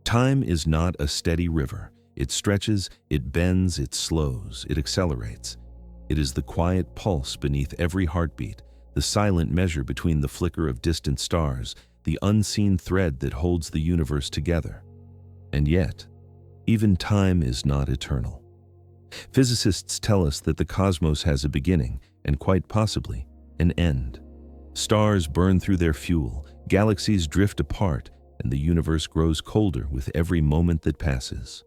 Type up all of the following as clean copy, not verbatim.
Time is not a steady river. It stretches, it bends, it slows, it accelerates. It is the quiet pulse beneath every heartbeat, the silent measure between the flicker of distant stars, the unseen thread that holds the universe together. And yet, even time is not eternal. Physicists tell us that the cosmos has a beginning, and quite possibly, an end. Stars burn through their fuel, galaxies drift apart, and the universe grows colder with every moment that passes.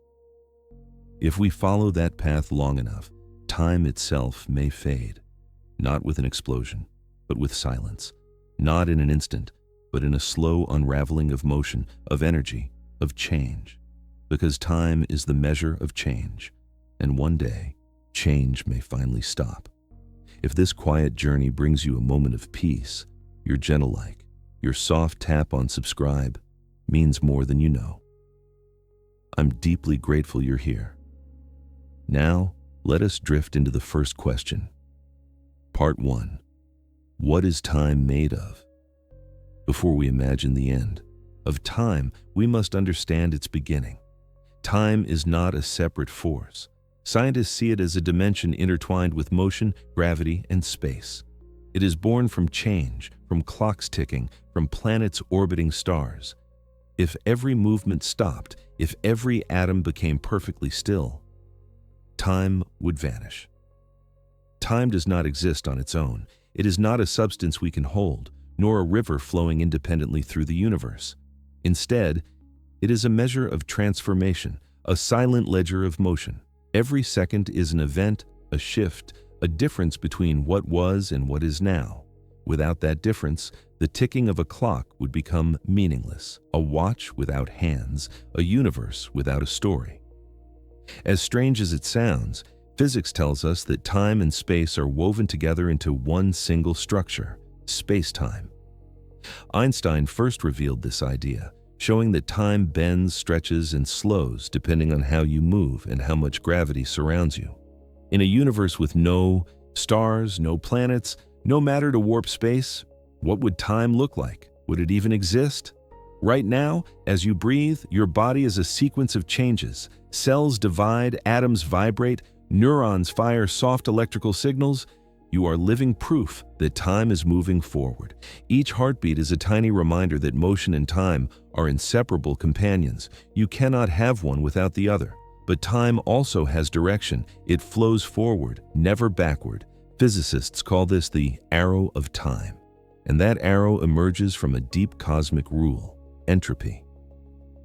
If we follow that path long enough, time itself may fade, not with an explosion, but with silence, not in an instant, but in a slow unraveling of motion, of energy, of change. Because time is the measure of change, and one day, change may finally stop. If this quiet journey brings you a moment of peace, your gentle like, your soft tap on subscribe, means more than you know. I'm deeply grateful you're here. Now, let us drift into the first question. Part 1. What is time made of? Before we imagine the end of time, we must understand its beginning. Time is not a separate force. Scientists see it as a dimension intertwined with motion, gravity, and space. It is born from change, from clocks ticking, from planets orbiting stars. If every movement stopped, if every atom became perfectly still, time would vanish. Time does not exist on its own. It is not a substance we can hold, nor a river flowing independently through the universe. Instead, it is a measure of transformation, a silent ledger of motion. Every second is an event, a shift, a difference between what was and what is now. Without that difference, the ticking of a clock would become meaningless, a watch without hands, a universe without a story. As strange as it sounds, physics tells us that time and space are woven together into one single structure, space-time. Einstein first revealed this idea, showing that time bends, stretches, and slows depending on how you move and how much gravity surrounds you. In a universe with no stars, no planets, no matter to warp space, what would time look like? Would it even exist? Right now, as you breathe, your body is a sequence of changes. Cells divide, atoms vibrate, neurons fire soft electrical signals. You are living proof that time is moving forward. Each heartbeat is a tiny reminder that motion and time are inseparable companions. You cannot have one without the other. But time also has direction. It flows forward, never backward. Physicists call this the arrow of time. And that arrow emerges from a deep cosmic rule, entropy.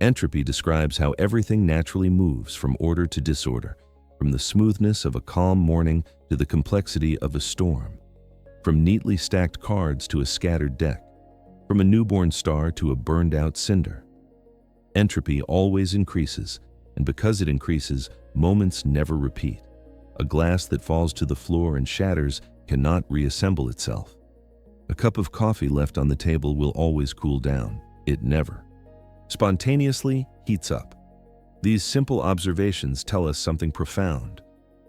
Entropy describes how everything naturally moves from order to disorder, from the smoothness of a calm morning to the complexity of a storm, from neatly stacked cards to a scattered deck, from a newborn star to a burned-out cinder. Entropy always increases, and because it increases, moments never repeat. A glass that falls to the floor and shatters cannot reassemble itself. A cup of coffee left on the table will always cool down. It never spontaneously heats up. These simple observations tell us something profound.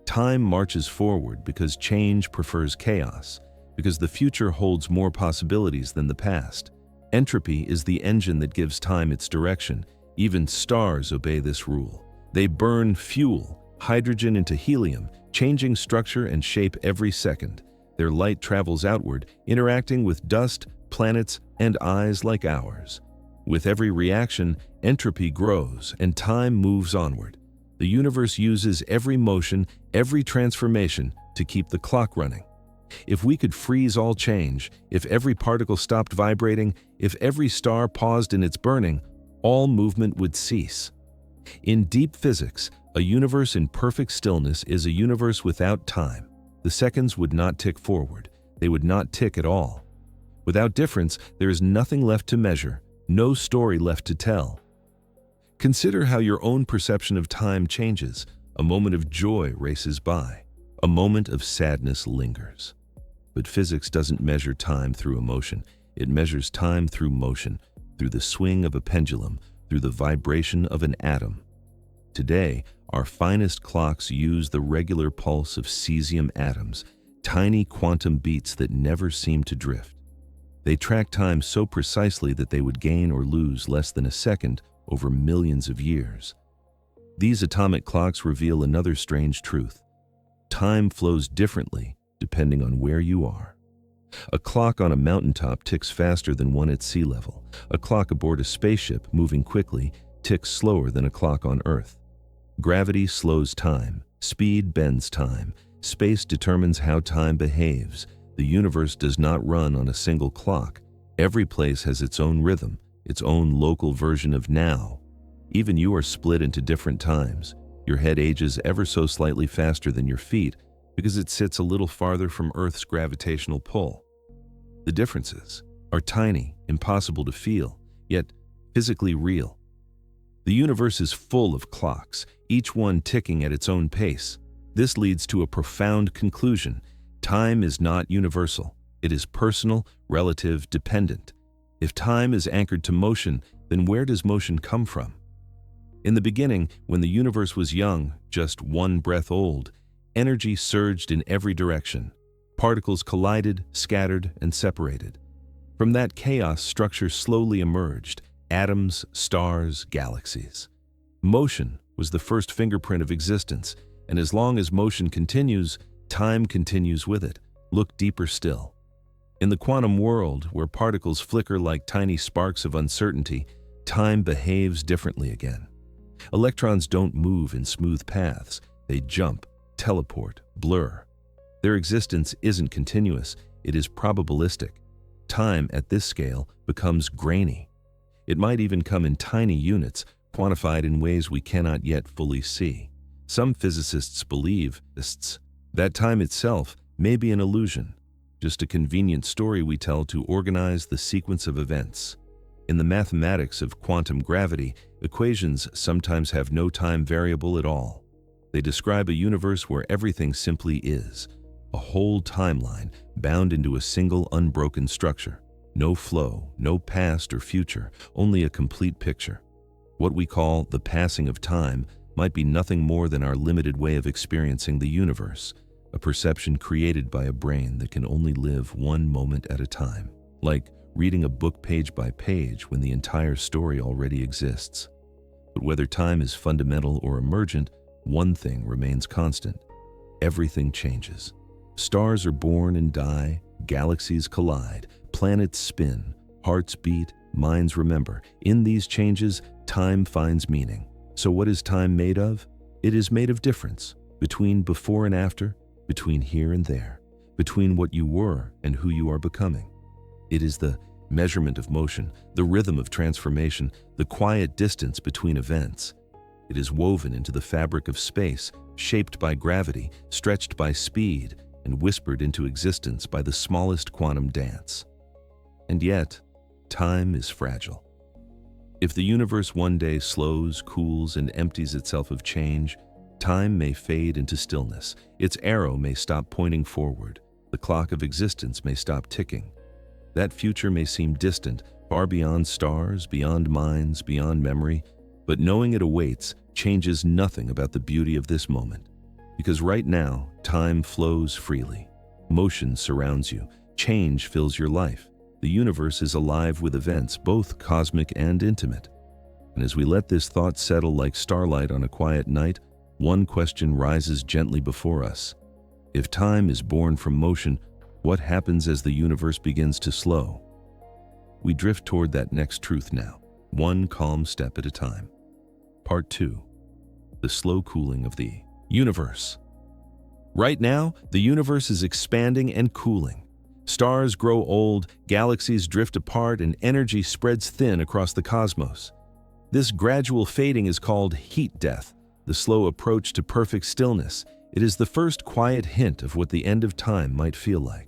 Time marches forward because change prefers chaos, because the future holds more possibilities than the past. Entropy is the engine that gives time its direction. Even stars obey this rule. They burn fuel, hydrogen into helium, changing structure and shape every second. Their light travels outward, interacting with dust, planets, and eyes like ours. With every reaction, entropy grows and time moves onward. The universe uses every motion, every transformation to keep the clock running. If we could freeze all change, if every particle stopped vibrating, if every star paused in its burning, all movement would cease. In deep physics, a universe in perfect stillness is a universe without time. The seconds would not tick forward. They would not tick at all. Without difference, there is nothing left to measure, no story left to tell. Consider how your own perception of time changes. A moment of joy races by. A moment of sadness lingers. But physics doesn't measure time through emotion. It measures time through motion, through the swing of a pendulum, through the vibration of an atom. Today, our finest clocks use the regular pulse of cesium atoms, tiny quantum beats that never seem to drift. They track time so precisely that they would gain or lose less than a second over millions of years. These atomic clocks reveal another strange truth. Time flows differently depending on where you are. A clock on a mountaintop ticks faster than one at sea level. A clock aboard a spaceship moving quickly ticks slower than a clock on Earth. Gravity slows time. Speed bends time. Space determines how time behaves. The universe does not run on a single clock. Every place has its own rhythm, its own local version of now. Even you are split into different times. Your head ages ever so slightly faster than your feet because it sits a little farther from Earth's gravitational pull. The differences are tiny, impossible to feel, yet physically real. The universe is full of clocks, each one ticking at its own pace. This leads to a profound conclusion. Time is not universal. It is personal, relative, dependent. If time is anchored to motion, then where does motion come from? In the beginning, when the universe was young, just one breath old, energy surged in every direction. Particles collided, scattered, and separated. From that chaos, structure slowly emerged: atoms, stars, galaxies. Motion was the first fingerprint of existence, and as long as motion continues, time continues with it. Look deeper still. In the quantum world, where particles flicker like tiny sparks of uncertainty, time behaves differently again. Electrons don't move in smooth paths. They jump, teleport, blur. Their existence isn't continuous, it is probabilistic. Time at this scale becomes grainy. It might even come in tiny units, quantified in ways we cannot yet fully see. Some physicists believe that time itself may be an illusion, just a convenient story we tell to organize the sequence of events. In the mathematics of quantum gravity, equations sometimes have no time variable at all. They describe a universe where everything simply is, a whole timeline bound into a single unbroken structure. No flow, no past or future, only a complete picture. What we call the passing of time might be nothing more than our limited way of experiencing the universe, a perception created by a brain that can only live one moment at a time, like reading a book page by page when the entire story already exists. But whether time is fundamental or emergent, one thing remains constant: everything changes. Stars are born and die, galaxies collide, planets spin, hearts beat, minds remember. In these changes, time finds meaning. So what is time made of? It is made of difference, between before and after, between here and there, between what you were and who you are becoming. It is the measurement of motion, the rhythm of transformation, the quiet distance between events. It is woven into the fabric of space, shaped by gravity, stretched by speed, and whispered into existence by the smallest quantum dance. And yet, time is fragile. If the universe one day slows, cools, and empties itself of change, time may fade into stillness. Its arrow may stop pointing forward. The clock of existence may stop ticking. That future may seem distant, far beyond stars, beyond minds, beyond memory, but knowing it awaits changes nothing about the beauty of this moment. Because right now, time flows freely. Motion surrounds you. Change fills your life. The universe is alive with events, both cosmic and intimate. And as we let this thought settle like starlight on a quiet night, one question rises gently before us. If time is born from motion, what happens as the universe begins to slow? We drift toward that next truth now, one calm step at a time. Part 2. The slow cooling of the universe. Right now, the universe is expanding and cooling. Stars grow old, galaxies drift apart, and energy spreads thin across the cosmos. This gradual fading is called heat death, the slow approach to perfect stillness. It is the first quiet hint of what the end of time might feel like.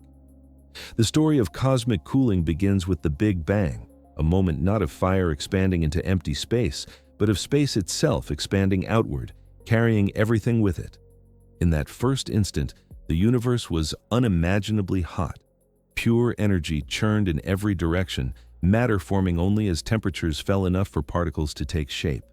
The story of cosmic cooling begins with the Big Bang, a moment not of fire expanding into empty space, but of space itself expanding outward, carrying everything with it. In that first instant, the universe was unimaginably hot. Pure energy churned in every direction, matter forming only as temperatures fell enough for particles to take shape.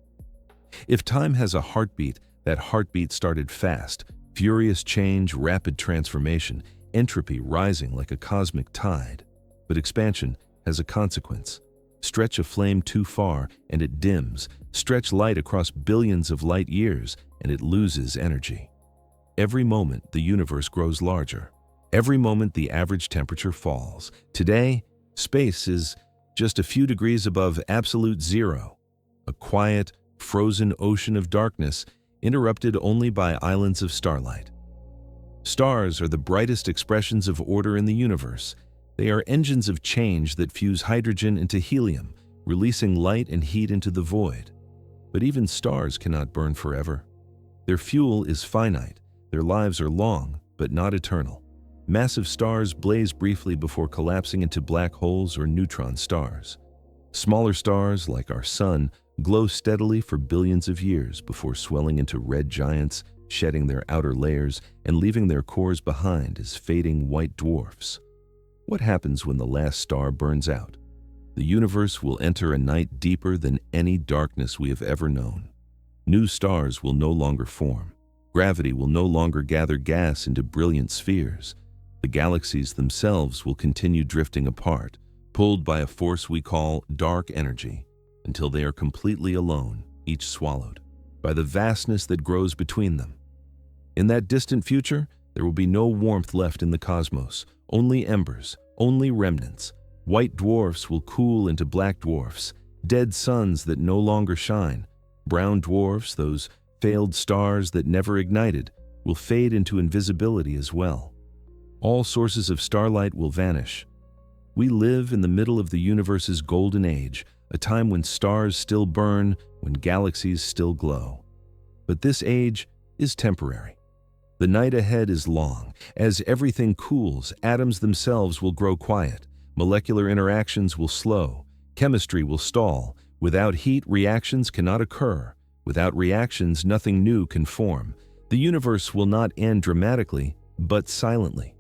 If time has a heartbeat, that heartbeat started fast: furious change, rapid transformation, entropy rising like a cosmic tide. But expansion has a consequence. Stretch a flame too far, and it dims. Stretch light across billions of light years, and it loses energy. Every moment, the universe grows larger. Every moment, the average temperature falls. Today, space is just a few degrees above absolute zero, a quiet, frozen ocean of darkness interrupted only by islands of starlight. Stars are the brightest expressions of order in the universe. They are engines of change that fuse hydrogen into helium, releasing light and heat into the void. But even stars cannot burn forever. Their fuel is finite. Their lives are long, but not eternal. Massive stars blaze briefly before collapsing into black holes or neutron stars. Smaller stars, like our Sun, glow steadily for billions of years before swelling into red giants, shedding their outer layers and leaving their cores behind as fading white dwarfs. What happens when the last star burns out? The universe will enter a night deeper than any darkness we have ever known. New stars will no longer form. Gravity will no longer gather gas into brilliant spheres. The galaxies themselves will continue drifting apart, pulled by a force we call dark energy, until they are completely alone, each swallowed by the vastness that grows between them. In that distant future, there will be no warmth left in the cosmos, only embers, only remnants. White dwarfs will cool into black dwarfs, dead suns that no longer shine. Brown dwarfs, those failed stars that never ignited, will fade into invisibility as well. All sources of starlight will vanish. We live in the middle of the universe's golden age, a time when stars still burn, when galaxies still glow. But this age is temporary. The night ahead is long. As everything cools, atoms themselves will grow quiet. Molecular interactions will slow. Chemistry will stall. Without heat, reactions cannot occur. Without reactions, nothing new can form. The universe will not end dramatically, but silently.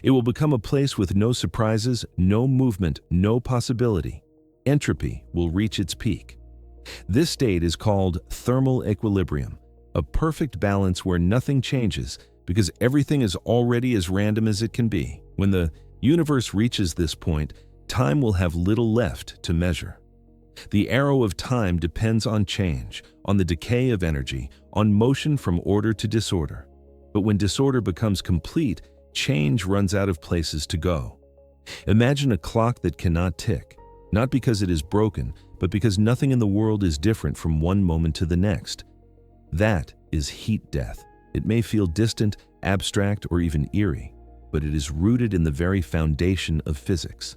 It will become a place with no surprises, no movement, no possibility. Entropy will reach its peak. This state is called thermal equilibrium, a perfect balance where nothing changes because everything is already as random as it can be. When the universe reaches this point, time will have little left to measure. The arrow of time depends on change, on the decay of energy, on motion from order to disorder. But when disorder becomes complete, change runs out of places to go. Imagine a clock that cannot tick, not because it is broken, but because nothing in the world is different from one moment to the next. That is heat death. It may feel distant, abstract, or even eerie, but it is rooted in the very foundation of physics.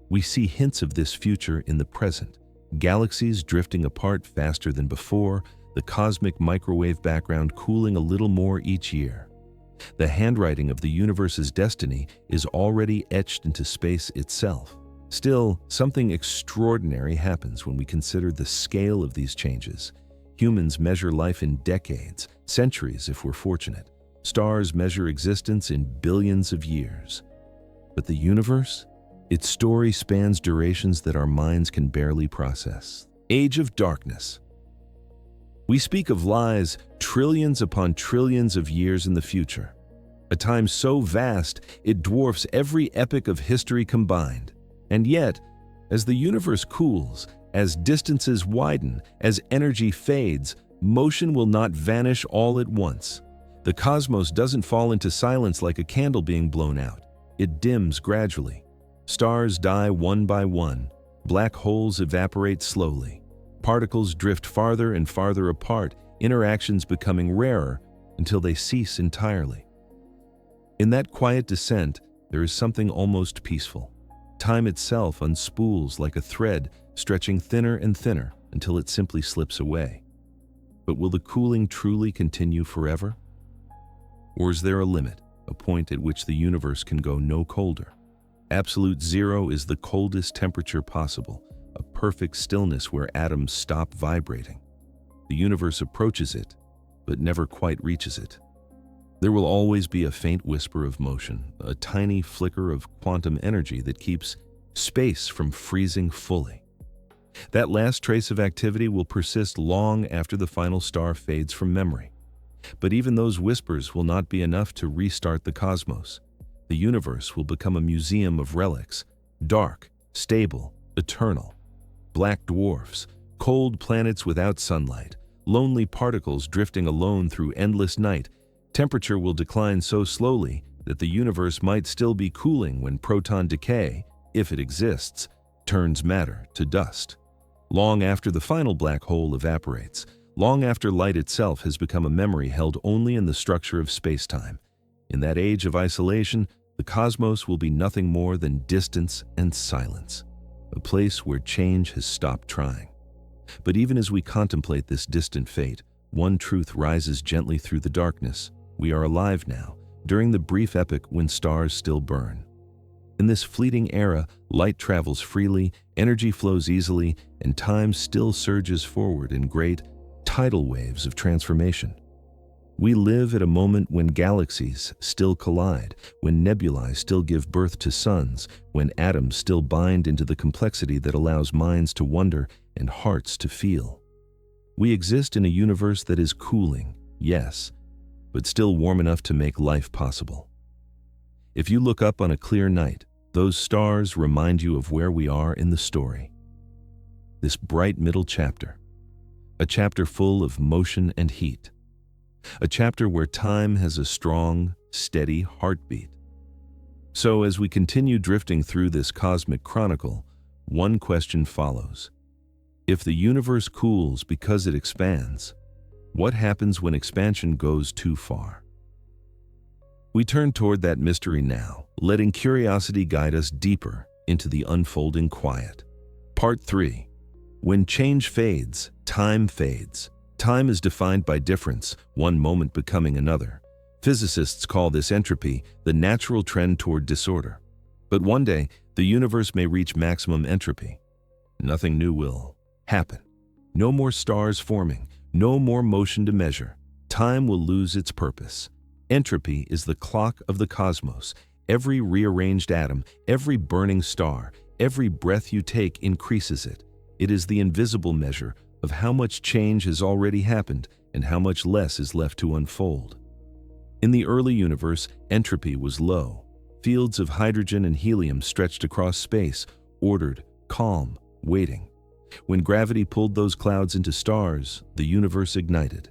We see hints of this future in the present. Galaxies drifting apart faster than before, the cosmic microwave background cooling a little more each year. The handwriting of the universe's destiny is already etched into space itself. Still, something extraordinary happens when we consider the scale of these changes. Humans measure life in decades, centuries if we're fortunate. Stars measure existence in billions of years. But the universe? Its story spans durations that our minds can barely process. Age of darkness. We speak of lies trillions upon trillions of years in the future, a time so vast it dwarfs every epoch of history combined. And yet, as the universe cools, as distances widen, as energy fades, motion will not vanish all at once. The cosmos doesn't fall into silence like a candle being blown out. It dims gradually. Stars die one by one. Black holes evaporate slowly. Particles drift farther and farther apart, interactions becoming rarer until they cease entirely. In that quiet descent, there is something almost peaceful. Time itself unspools like a thread, stretching thinner and thinner until it simply slips away. But will the cooling truly continue forever? Or is there a limit, a point at which the universe can go no colder? Absolute zero is the coldest temperature possible, a perfect stillness where atoms stop vibrating. The universe approaches it, but never quite reaches it. There will always be a faint whisper of motion, a tiny flicker of quantum energy that keeps space from freezing fully. That last trace of activity will persist long after the final star fades from memory. But even those whispers will not be enough to restart the cosmos. The universe will become a museum of relics, dark, stable, eternal. black dwarfs, cold planets without sunlight, lonely particles drifting alone through endless night. Temperature will decline so slowly that the universe might still be cooling when proton decay, if it exists, turns matter to dust. Long after the final black hole evaporates, long after light itself has become a memory held only in the structure of space-time. In that age of isolation, the cosmos will be nothing more than distance and silence, a place where change has stopped trying. But even as we contemplate this distant fate, one truth rises gently through the darkness. We are alive now, during the brief epoch when stars still burn. In this fleeting era, light travels freely, energy flows easily, and time still surges forward in great, tidal waves of transformation. We live at a moment when galaxies still collide, when nebulae still give birth to suns, when atoms still bind into the complexity that allows minds to wonder and hearts to feel. We exist in a universe that is cooling, yes, but still warm enough to make life possible. If you look up on a clear night, those stars remind you of where we are in the story. This bright middle chapter, a chapter full of motion and heat, a chapter where time has a strong, steady heartbeat. So as we continue drifting through this cosmic chronicle, one question follows. If the universe cools because it expands, what happens when expansion goes too far? We turn toward that mystery now, letting curiosity guide us deeper into the unfolding quiet. Part 3. When change fades, time fades. Time is defined by difference, one moment becoming another. Physicists call this entropy, the natural trend toward disorder. But one day, the universe may reach maximum entropy. Nothing new will happen. No more stars forming, no more motion to measure. Time will lose its purpose. Entropy is the clock of the cosmos. Every rearranged atom, every burning star, every breath you take increases it. It is the invisible measure of how much change has already happened and how much less is left to unfold. In the early universe, entropy was low. Fields of hydrogen and helium stretched across space, ordered, calm, waiting. When gravity pulled those clouds into stars, the universe ignited.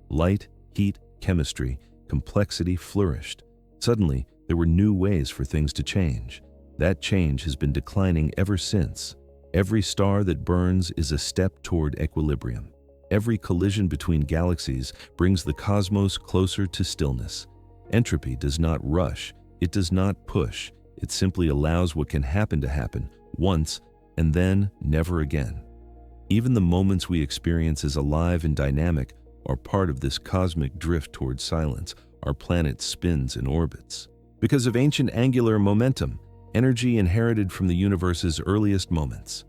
Light, heat, chemistry, complexity flourished. Suddenly, there were new ways for things to change. That change has been declining ever since. Every star that burns is a step toward equilibrium. Every collision between galaxies brings the cosmos closer to stillness. Entropy does not rush, it does not push, it simply allows what can happen to happen, once, and then never again. Even the moments we experience as alive and dynamic are part of this cosmic drift toward silence. Our planet spins and orbits. Because of ancient angular momentum, energy inherited from the universe's earliest moments.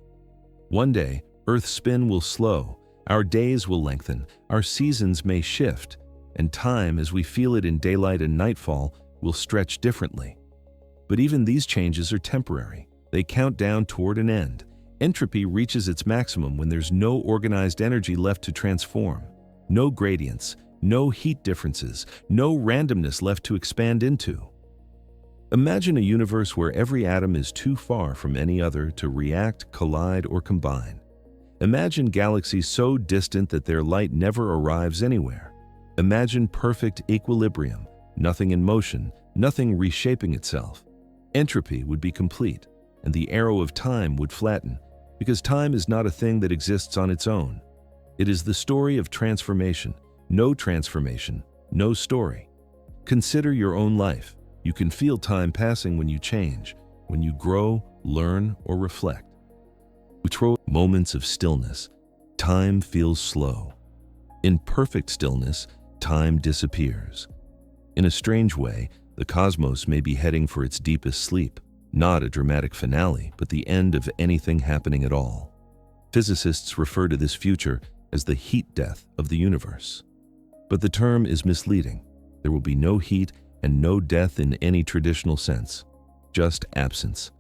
One day, Earth's spin will slow, our days will lengthen, our seasons may shift, and time, as we feel it in daylight and nightfall, will stretch differently. But even these changes are temporary. They count down toward an end. Entropy reaches its maximum when there's no organized energy left to transform. No gradients, no heat differences, no randomness left to expand into. Imagine a universe where every atom is too far from any other to react, collide, or combine. Imagine galaxies so distant that their light never arrives anywhere. Imagine perfect equilibrium, nothing in motion, nothing reshaping itself. Entropy would be complete, and the arrow of time would flatten, because time is not a thing that exists on its own. It is the story of transformation. No transformation, no story. Consider your own life. You can feel time passing when you change, when you grow, learn, or reflect. Through moments of stillness, time feels slow. In perfect stillness, time disappears. In a strange way, the cosmos may be heading for its deepest sleep, not a dramatic finale, but the end of anything happening at all. Physicists refer to this future as the heat death of the universe. But the term is misleading. There will be no heat and no death in any traditional sense, just absence.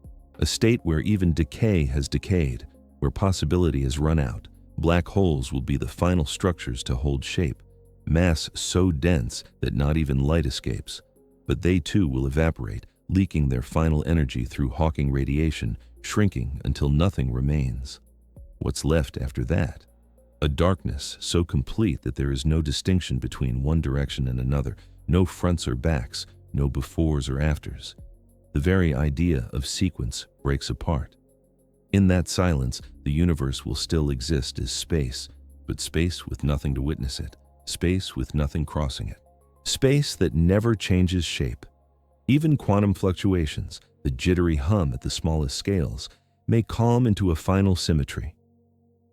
A state where even decay has decayed, where possibility has run out. Black holes will be the final structures to hold shape, mass so dense that not even light escapes. But they too will evaporate, leaking their final energy through Hawking radiation, shrinking until nothing remains. What's left after that? A darkness so complete that there is no distinction between one direction and another, no fronts or backs, no befores or afters. The very idea of sequence breaks apart. In that silence, the universe will still exist as space, but space with nothing to witness it, space with nothing crossing it, space that never changes shape. Even quantum fluctuations, the jittery hum at the smallest scales, may calm into a final symmetry.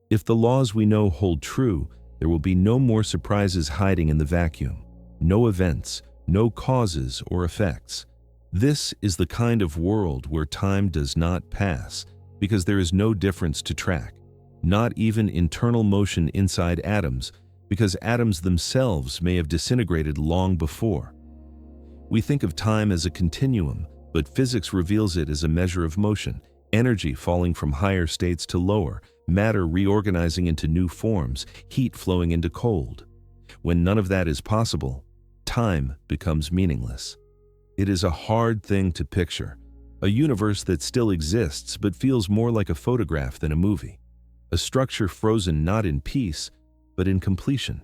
If the laws we know hold true, there will be no more surprises hiding in the vacuum, no events, no causes or effects. This is the kind of world where time does not pass, because there is no difference to track, not even internal motion inside atoms, because atoms themselves may have disintegrated long before. We think of time as a continuum, but physics reveals it as a measure of motion, energy falling from higher states to lower, matter reorganizing into new forms, heat flowing into cold. When none of that is possible, time becomes meaningless. It is a hard thing to picture, a universe that still exists but feels more like a photograph than a movie, a structure frozen not in peace, but in completion.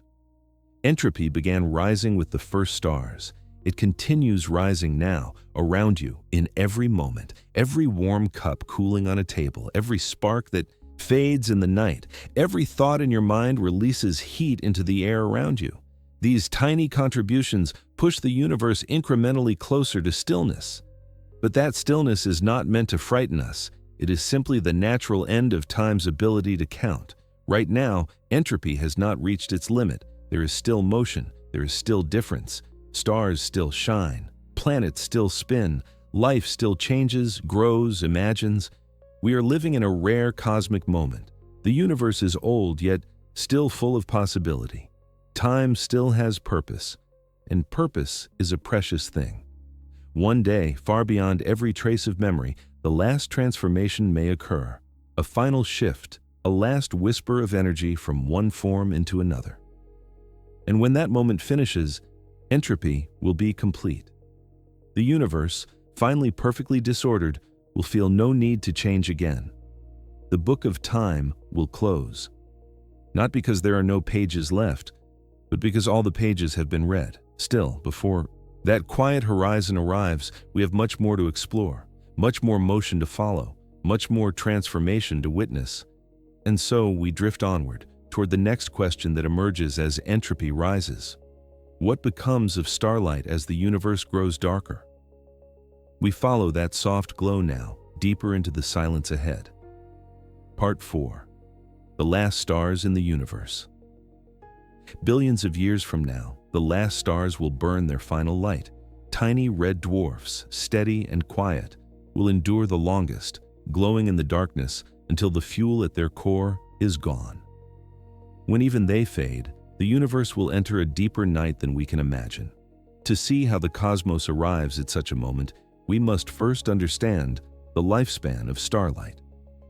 Entropy began rising with the first stars. It continues rising now, around you, in every moment, every warm cup cooling on a table, every spark that fades in the night, every thought in your mind releases heat into the air around you. These tiny contributions push the universe incrementally closer to stillness. But that stillness is not meant to frighten us. It is simply the natural end of time's ability to count. Right now, entropy has not reached its limit. There is still motion. There is still difference. Stars still shine. Planets still spin. Life still changes, grows, imagines. We are living in a rare cosmic moment. The universe is old, yet still full of possibility. Time still has purpose, and purpose is a precious thing. One day, far beyond every trace of memory, the last transformation may occur, a final shift, a last whisper of energy from one form into another. And when that moment finishes, entropy will be complete. The universe, finally perfectly disordered, will feel no need to change again. The book of time will close. Not because there are no pages left, but because all the pages have been read. Still, before that quiet horizon arrives, we have much more to explore, much more motion to follow, much more transformation to witness. And so we drift onward, toward the next question that emerges as entropy rises. What becomes of starlight as the universe grows darker? We follow that soft glow now, deeper into the silence ahead. Part 4. The last stars in the universe. Billions of years from now, the last stars will burn their final light. Tiny red dwarfs, steady and quiet, will endure the longest, glowing in the darkness until the fuel at their core is gone. When even they fade, the universe will enter a deeper night than we can imagine. To see how the cosmos arrives at such a moment, we must first understand the lifespan of starlight.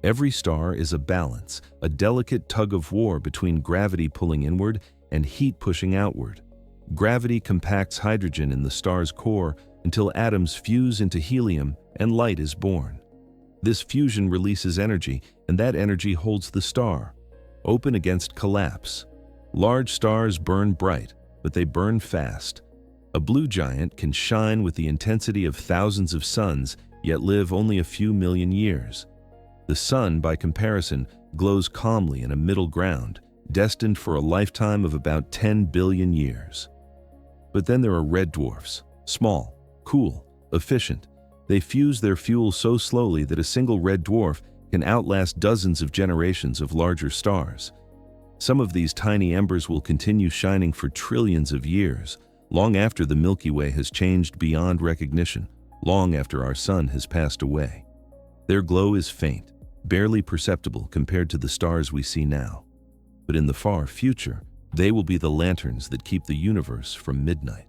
Every star is a balance, a delicate tug of war between gravity pulling inward and heat pushing outward. Gravity compacts hydrogen in the star's core until atoms fuse into helium and light is born. This fusion releases energy, and that energy holds the star, open against collapse. Large stars burn bright, but they burn fast. A blue giant can shine with the intensity of thousands of suns, yet live only a few million years. The sun, by comparison, glows calmly in a middle ground, destined for a lifetime of about 10 billion years. But then there are red dwarfs, small, cool, efficient. They fuse their fuel so slowly that a single red dwarf can outlast dozens of generations of larger stars. Some of these tiny embers will continue shining for trillions of years, long after the Milky Way has changed beyond recognition, long after our sun has passed away. Their glow is faint, barely perceptible compared to the stars we see now. But in the far future, they will be the lanterns that keep the universe from midnight.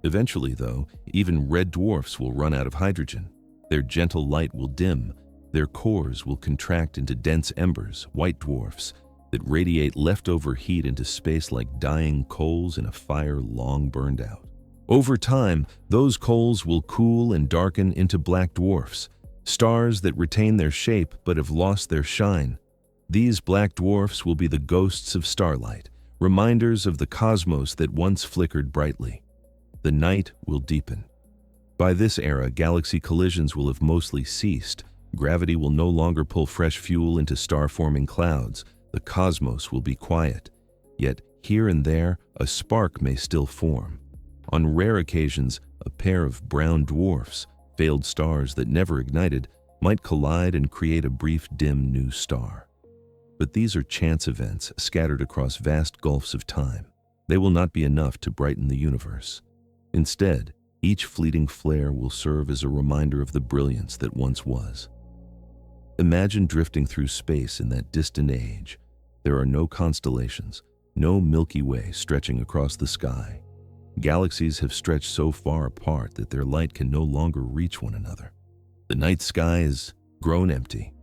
Eventually, though, even red dwarfs will run out of hydrogen. Their gentle light will dim. Their cores will contract into dense embers, white dwarfs, that radiate leftover heat into space like dying coals in a fire long burned out. Over time, those coals will cool and darken into black dwarfs, stars that retain their shape but have lost their shine. These black dwarfs will be the ghosts of starlight, reminders of the cosmos that once flickered brightly. The night will deepen. By this era, galaxy collisions will have mostly ceased. Gravity will no longer pull fresh fuel into star-forming clouds. The cosmos will be quiet. Yet, here and there, a spark may still form. On rare occasions, a pair of brown dwarfs, failed stars that never ignited, might collide and create a brief, dim new star. But these are chance events scattered across vast gulfs of time. They will not be enough to brighten the universe. Instead, each fleeting flare will serve as a reminder of the brilliance that once was. Imagine drifting through space in that distant age. There are no constellations, no Milky Way stretching across the sky. Galaxies have stretched so far apart that their light can no longer reach one another. The night sky is grown empty.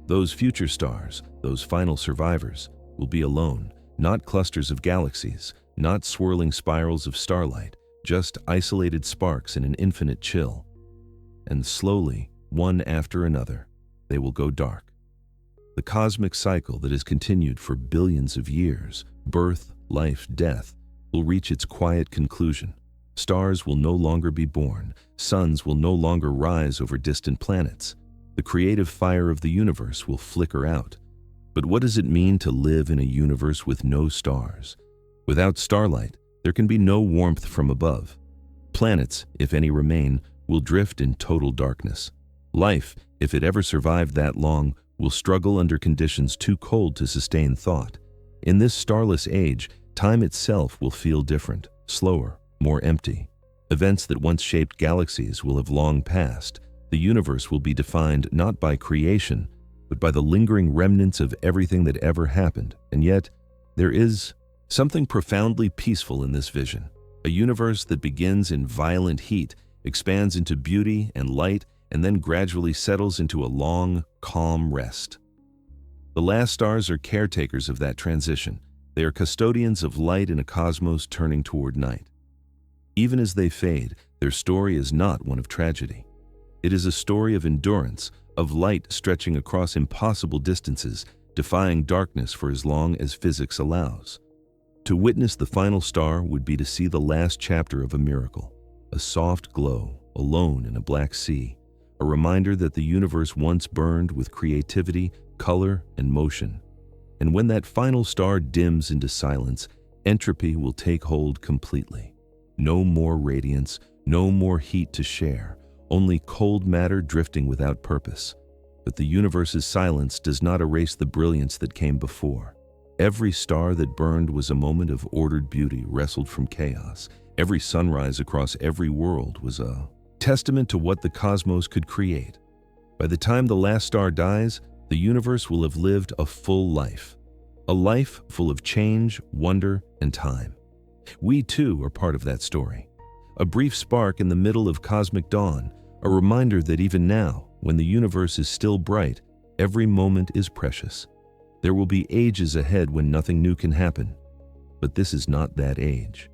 Those future stars, those final survivors, will be alone, not clusters of galaxies, not swirling spirals of starlight, just isolated sparks in an infinite chill. And slowly, one after another, they will go dark. The cosmic cycle that has continued for billions of years, birth, life, death, will reach its quiet conclusion. Stars will no longer be born. Suns will no longer rise over distant planets. The creative fire of the universe will flicker out. But what does it mean to live in a universe with no stars? Without starlight, there can be no warmth from above. Planets, if any remain, will drift in total darkness. Life, if it ever survived that long, will struggle under conditions too cold to sustain thought. In this starless age, time itself will feel different, slower, more empty. Events that once shaped galaxies will have long passed. The universe will be defined not by creation, but by the lingering remnants of everything that ever happened. And yet, there is something profoundly peaceful in this vision. A universe that begins in violent heat, expands into beauty and light, and then gradually settles into a long, calm rest. The last stars are caretakers of that transition. They are custodians of light in a cosmos turning toward night. Even as they fade, their story is not one of tragedy. It is a story of endurance, of light stretching across impossible distances, defying darkness for as long as physics allows. To witness the final star would be to see the last chapter of a miracle, a soft glow, alone in a black sea, a reminder that the universe once burned with creativity, color, and motion. And when that final star dims into silence, entropy will take hold completely. No more radiance, no more heat to share, only cold matter drifting without purpose. But the universe's silence does not erase the brilliance that came before. Every star that burned was a moment of ordered beauty wrestled from chaos. Every sunrise across every world was a testament to what the cosmos could create. By the time the last star dies, the universe will have lived a full life. A life full of change, wonder, and time. We too are part of that story. A brief spark in the middle of cosmic dawn, a reminder that even now, when the universe is still bright, every moment is precious. There will be ages ahead when nothing new can happen. But this is not that age.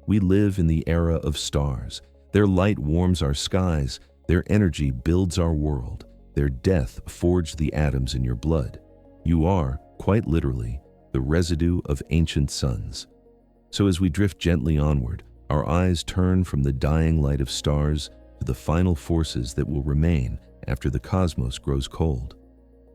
We live in the era of stars. Their light warms our skies. Their energy builds our world. Their death forged the atoms in your blood. You are, quite literally, the residue of ancient suns. So as we drift gently onward, our eyes turn from the dying light of stars to the final forces that will remain after the cosmos grows cold.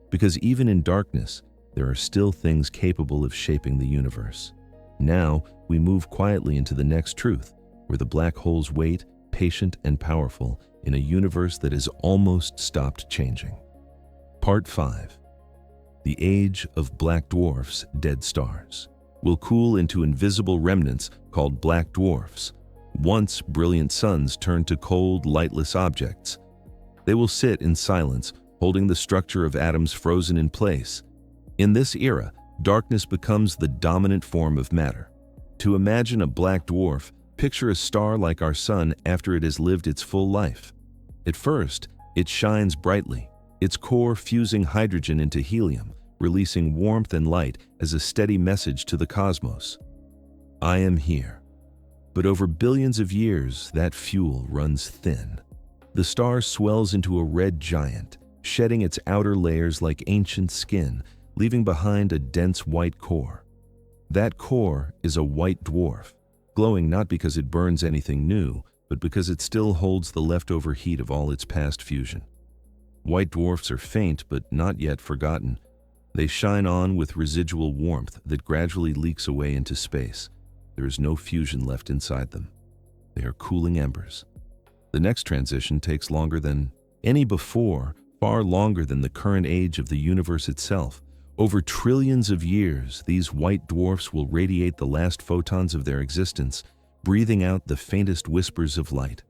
Because even in darkness, there are still things capable of shaping the universe. Now, we move quietly into the next truth, where the black holes wait, patient and powerful, in a universe that has almost stopped changing. Part 5. The age of black dwarfs, dead stars, will cool into invisible remnants called black dwarfs. Once brilliant suns turn to cold, lightless objects. They will sit in silence, holding the structure of atoms frozen in place. In this era, darkness becomes the dominant form of matter. To imagine a black dwarf, picture a star like our sun after it has lived its full life. At first, it shines brightly, its core fusing hydrogen into helium, releasing warmth and light as a steady message to the cosmos. I am here. But over billions of years, that fuel runs thin. The star swells into a red giant, shedding its outer layers like ancient skin, leaving behind a dense white core. That core is a white dwarf, glowing not because it burns anything new, but because it still holds the leftover heat of all its past fusion. White dwarfs are faint but not yet forgotten. They shine on with residual warmth that gradually leaks away into space. There is no fusion left inside them. They are cooling embers. The next transition takes longer than any before, far longer than the current age of the universe itself. Over trillions of years, these white dwarfs will radiate the last photons of their existence, breathing out the faintest whispers of light,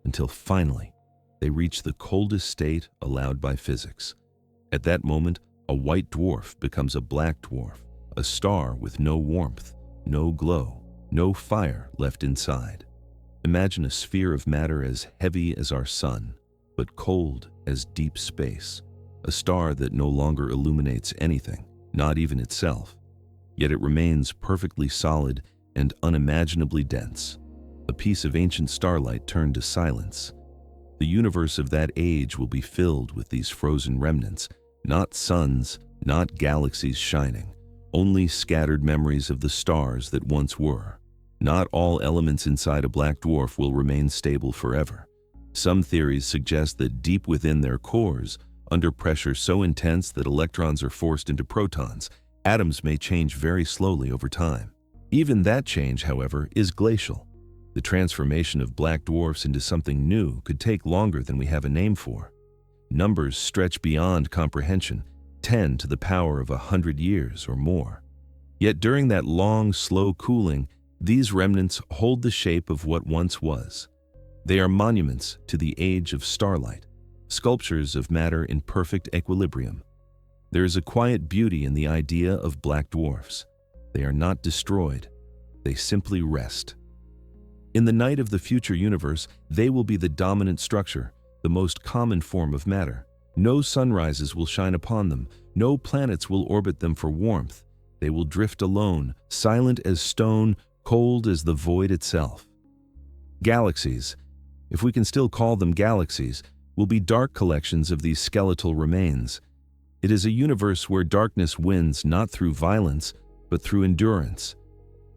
until finally they reach the coldest state allowed by physics. At that moment, a white dwarf becomes a black dwarf, a star with no warmth, no glow, no fire left inside. Imagine a sphere of matter as heavy as our sun, but cold as deep space, a star that no longer illuminates anything, not even itself. Yet it remains perfectly solid and unimaginably dense, a piece of ancient starlight turned to silence. The universe of that age will be filled with these frozen remnants, not suns, not galaxies shining, only scattered memories of the stars that once were. Not all elements inside a black dwarf will remain stable forever. Some theories suggest that deep within their cores, under pressure so intense that electrons are forced into protons, atoms may change very slowly over time. Even that change, however, is glacial. The transformation of black dwarfs into something new could take longer than we have a name for. Numbers stretch beyond comprehension, 10 to the power of 100 years or more. Yet during that long, slow cooling, these remnants hold the shape of what once was. They are monuments to the age of starlight, sculptures of matter in perfect equilibrium. There is a quiet beauty in the idea of black dwarfs. They are not destroyed. They simply rest. In the night of the future universe, they will be the dominant structure, the most common form of matter. No sunrises will shine upon them. No planets will orbit them for warmth. They will drift alone, silent as stone, cold as the void itself. Galaxies, if we can still call them galaxies, will be dark collections of these skeletal remains. It is a universe where darkness wins not through violence, but through endurance.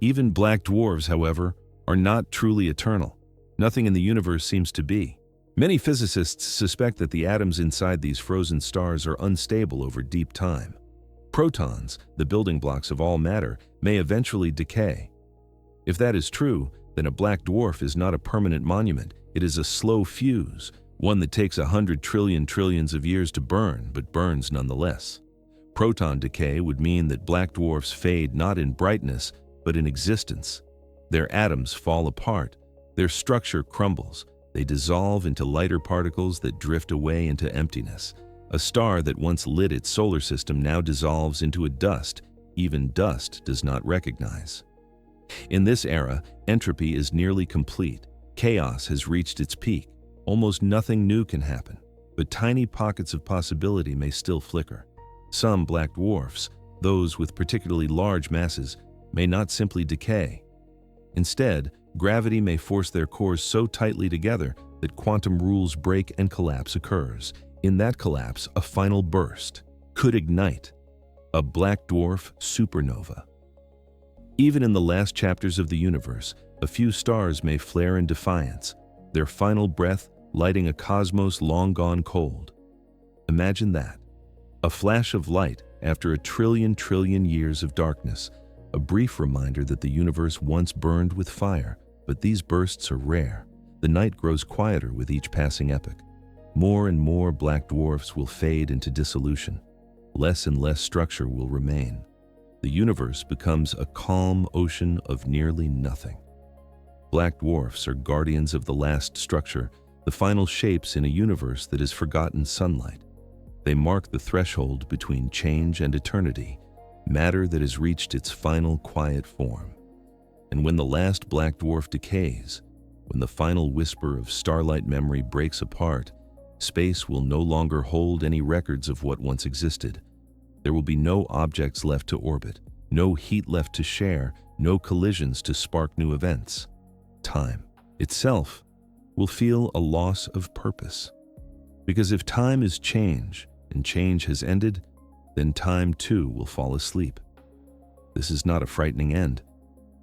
Even black dwarfs, however, are not truly eternal. Nothing in the universe seems to be. Many physicists suspect that the atoms inside these frozen stars are unstable over deep time. Protons, the building blocks of all matter, may eventually decay. If that is true, then a black dwarf is not a permanent monument. It is a slow fuse, one that takes 100 trillions of years to burn, but burns nonetheless. Proton decay would mean that black dwarfs fade not in brightness, but in existence. Their atoms fall apart, their structure crumbles, they dissolve into lighter particles that drift away into emptiness. A star that once lit its solar system now dissolves into a dust even dust does not recognize. In this era, entropy is nearly complete. Chaos has reached its peak. Almost nothing new can happen, but tiny pockets of possibility may still flicker. Some black dwarfs, those with particularly large masses, may not simply decay. Instead, gravity may force their cores so tightly together that quantum rules break and collapse occurs. In that collapse, a final burst could ignite a black dwarf supernova. Even in the last chapters of the universe, a few stars may flare in defiance, their final breath lighting a cosmos long gone cold. Imagine that. A flash of light after a trillion years of darkness, a brief reminder that the universe once burned with fire, but these bursts are rare. The night grows quieter with each passing epoch. More and more black dwarfs will fade into dissolution. Less and less structure will remain. The universe becomes a calm ocean of nearly nothing. Black dwarfs are guardians of the last structure, the final shapes in a universe that has forgotten sunlight. They mark the threshold between change and eternity, matter that has reached its final quiet form. And when the last black dwarf decays, when the final whisper of starlight memory breaks apart, space will no longer hold any records of what once existed. There will be no objects left to orbit, no heat left to share, no collisions to spark new events. Time itself will feel a loss of purpose. Because if time is change, and change has ended, then time too will fall asleep. This is not a frightening end.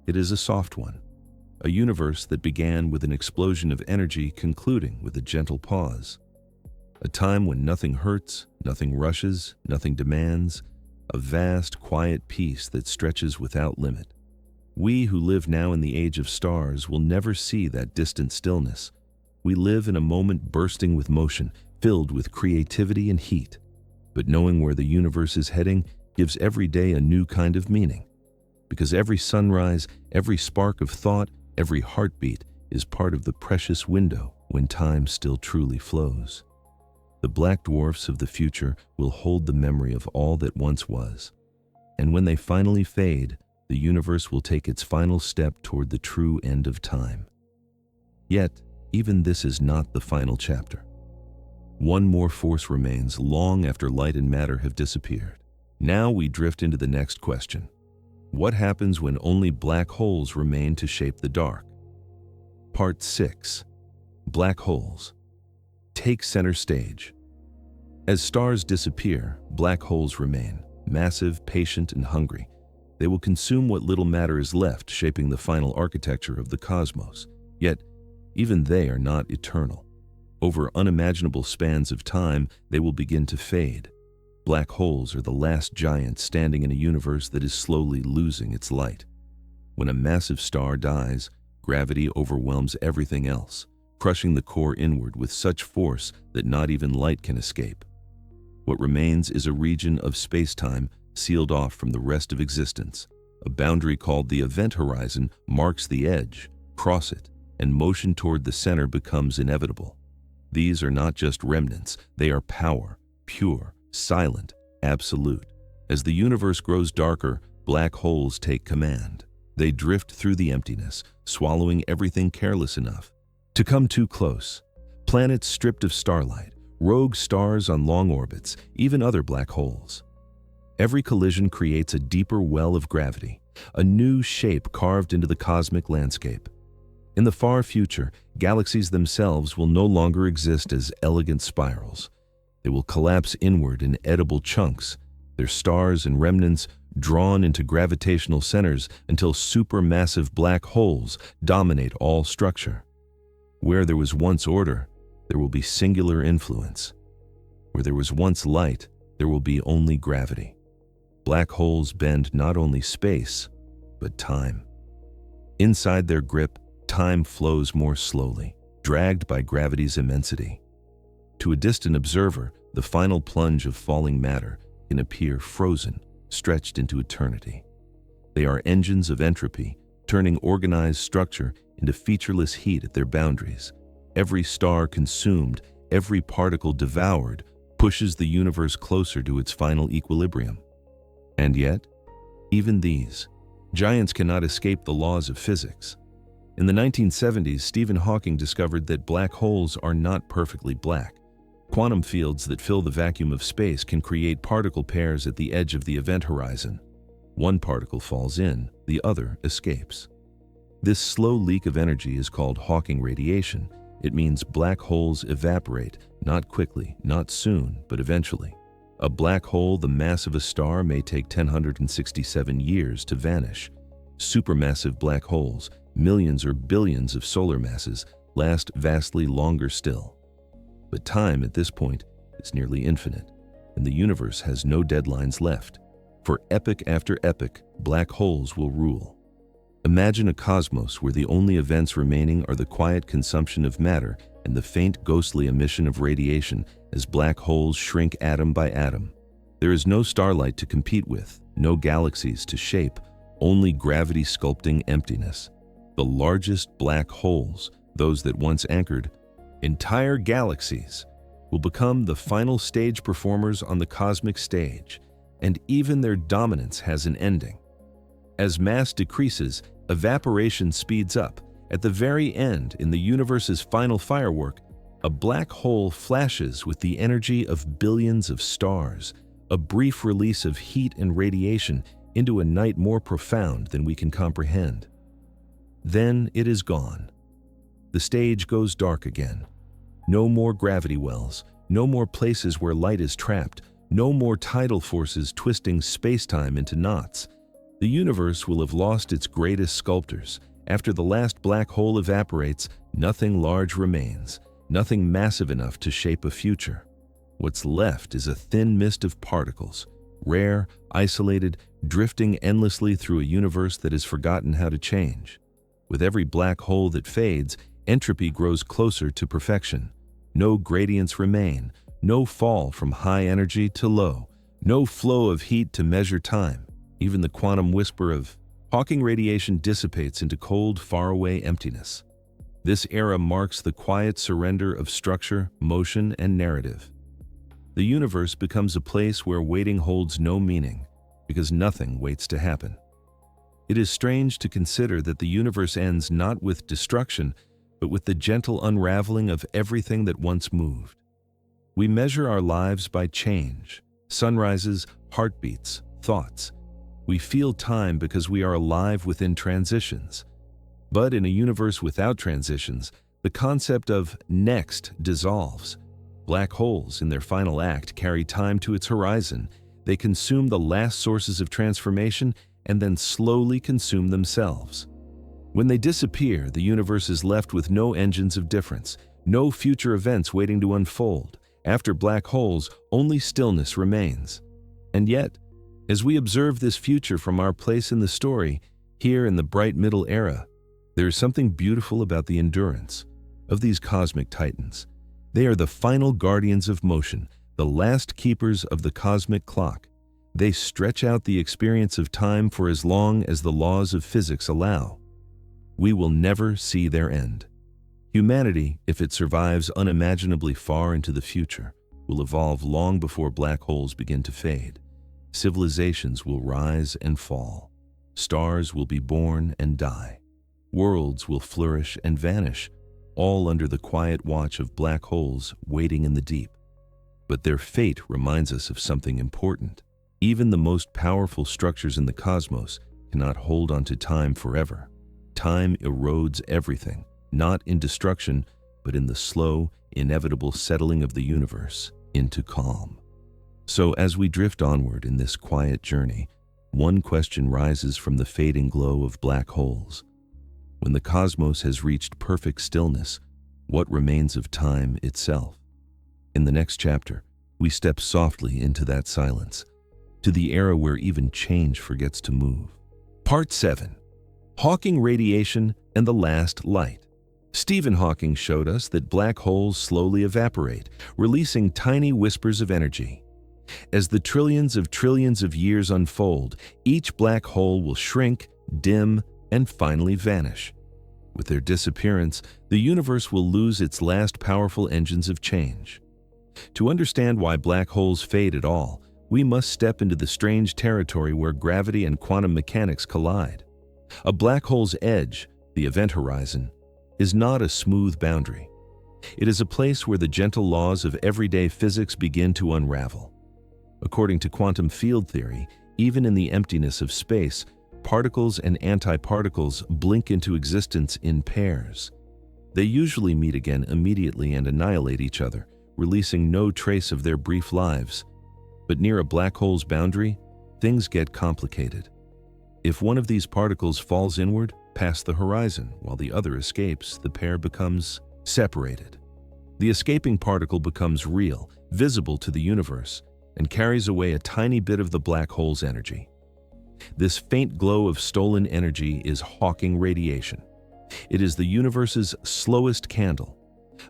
It is a soft one. A universe that began with an explosion of energy concluding with a gentle pause. A time when nothing hurts, nothing rushes, nothing demands, a vast, quiet peace that stretches without limit. We who live now in the age of stars will never see that distant stillness. We live in a moment bursting with motion, filled with creativity and heat. But knowing where the universe is heading gives every day a new kind of meaning. Because every sunrise, every spark of thought, every heartbeat is part of the precious window when time still truly flows. The black dwarfs of the future will hold the memory of all that once was. And when they finally fade, the universe will take its final step toward the true end of time. Yet, even this is not the final chapter. One more force remains long after light and matter have disappeared. Now we drift into the next question. What happens when only black holes remain to shape the dark? Part 6. Black holes. Take center stage. As stars disappear, black holes remain, massive, patient, and hungry. They will consume what little matter is left, shaping the final architecture of the cosmos. Yet, even they are not eternal. Over unimaginable spans of time, they will begin to fade. Black holes are the last giants standing in a universe that is slowly losing its light. When a massive star dies, gravity overwhelms everything else, crushing the core inward with such force that not even light can escape. What remains is a region of space-time sealed off from the rest of existence. A boundary called the event horizon marks the edge. Cross it, and motion toward the center becomes inevitable. These are not just remnants, they are power, pure, silent, absolute. As the universe grows darker, black holes take command. They drift through the emptiness, swallowing everything careless enough to come too close. Planets stripped of starlight, rogue stars on long orbits, even other black holes. Every collision creates a deeper well of gravity, a new shape carved into the cosmic landscape. In the far future, galaxies themselves will no longer exist as elegant spirals. They will collapse inward in edible chunks, their stars and remnants drawn into gravitational centers until supermassive black holes dominate all structure. Where there was once order, there will be singular influence. Where there was once light, there will be only gravity. Black holes bend not only space, but time. Inside their grip, time flows more slowly, dragged by gravity's immensity. To a distant observer, the final plunge of falling matter can appear frozen, stretched into eternity. They are engines of entropy, turning organized structure into featureless heat at their boundaries. Every star consumed, every particle devoured, pushes the universe closer to its final equilibrium. And yet, even these giants cannot escape the laws of physics. In the 1970s, Stephen Hawking discovered that black holes are not perfectly black. Quantum fields that fill the vacuum of space can create particle pairs at the edge of the event horizon. One particle falls in, the other escapes. This slow leak of energy is called Hawking radiation. It means black holes evaporate, not quickly, not soon, but eventually. A black hole the mass of a star may take 1,067 years to vanish. Supermassive black holes, millions or billions of solar masses, last vastly longer still. But time at this point is nearly infinite, and the universe has no deadlines left. For epoch after epoch, black holes will rule. Imagine a cosmos where the only events remaining are the quiet consumption of matter and the faint ghostly emission of radiation as black holes shrink atom by atom. There is no starlight to compete with, no galaxies to shape, only gravity sculpting emptiness. The largest black holes, those that once anchored entire galaxies, will become the final stage performers on the cosmic stage, and even their dominance has an ending. As mass decreases, evaporation speeds up. At the very end, in the universe's final firework, a black hole flashes with the energy of billions of stars, a brief release of heat and radiation into a night more profound than we can comprehend. Then it is gone. The stage goes dark again. No more gravity wells, no more places where light is trapped, no more tidal forces twisting space-time into knots. The universe will have lost its greatest sculptors. After the last black hole evaporates, nothing large remains, nothing massive enough to shape a future. What's left is a thin mist of particles, rare, isolated, drifting endlessly through a universe that has forgotten how to change. With every black hole that fades, entropy grows closer to perfection. No gradients remain, no fall from high energy to low, no flow of heat to measure time. Even the quantum whisper of Hawking radiation dissipates into cold, faraway emptiness. This era marks the quiet surrender of structure, motion, and narrative. The universe becomes a place where waiting holds no meaning, because nothing waits to happen. It is strange to consider that the universe ends not with destruction, but with the gentle unraveling of everything that once moved. We measure our lives by change, sunrises, heartbeats, thoughts. We feel time because we are alive within transitions. But in a universe without transitions, the concept of next dissolves. Black holes, in their final act, carry time to its horizon. They consume the last sources of transformation and then slowly consume themselves. When they disappear, the universe is left with no engines of difference, no future events waiting to unfold. After black holes, only stillness remains. And yet, as we observe this future from our place in the story, here in the bright middle era, there is something beautiful about the endurance of these cosmic titans. They are the final guardians of motion, the last keepers of the cosmic clock. They stretch out the experience of time for as long as the laws of physics allow. We will never see their end. Humanity, if it survives unimaginably far into the future, will evolve long before black holes begin to fade. Civilizations will rise and fall. Stars will be born and die. Worlds will flourish and vanish, all under the quiet watch of black holes waiting in the deep. But their fate reminds us of something important. Even the most powerful structures in the cosmos cannot hold onto time forever. Time erodes everything, not in destruction, but in the slow, inevitable settling of the universe into calm. So as we drift onward in this quiet journey, one question rises from the fading glow of black holes. When the cosmos has reached perfect stillness, what remains of time itself? In the next chapter, we step softly into that silence, to the era where even change forgets to move. Part 7. Hawking Radiation and the Last Light. Stephen Hawking showed us that black holes slowly evaporate, releasing tiny whispers of energy. As the trillions of years unfold, each black hole will shrink, dim, and finally vanish. With their disappearance, the universe will lose its last powerful engines of change. To understand why black holes fade at all, we must step into the strange territory where gravity and quantum mechanics collide. A black hole's edge, the event horizon, is not a smooth boundary. It is a place where the gentle laws of everyday physics begin to unravel. According to quantum field theory, even in the emptiness of space, particles and antiparticles blink into existence in pairs. They usually meet again immediately and annihilate each other, releasing no trace of their brief lives. But near a black hole's boundary, things get complicated. If one of these particles falls inward, past the horizon, while the other escapes, the pair becomes separated. The escaping particle becomes real, visible to the universe, and carries away a tiny bit of the black hole's energy. This faint glow of stolen energy is Hawking radiation. It is the universe's slowest candle.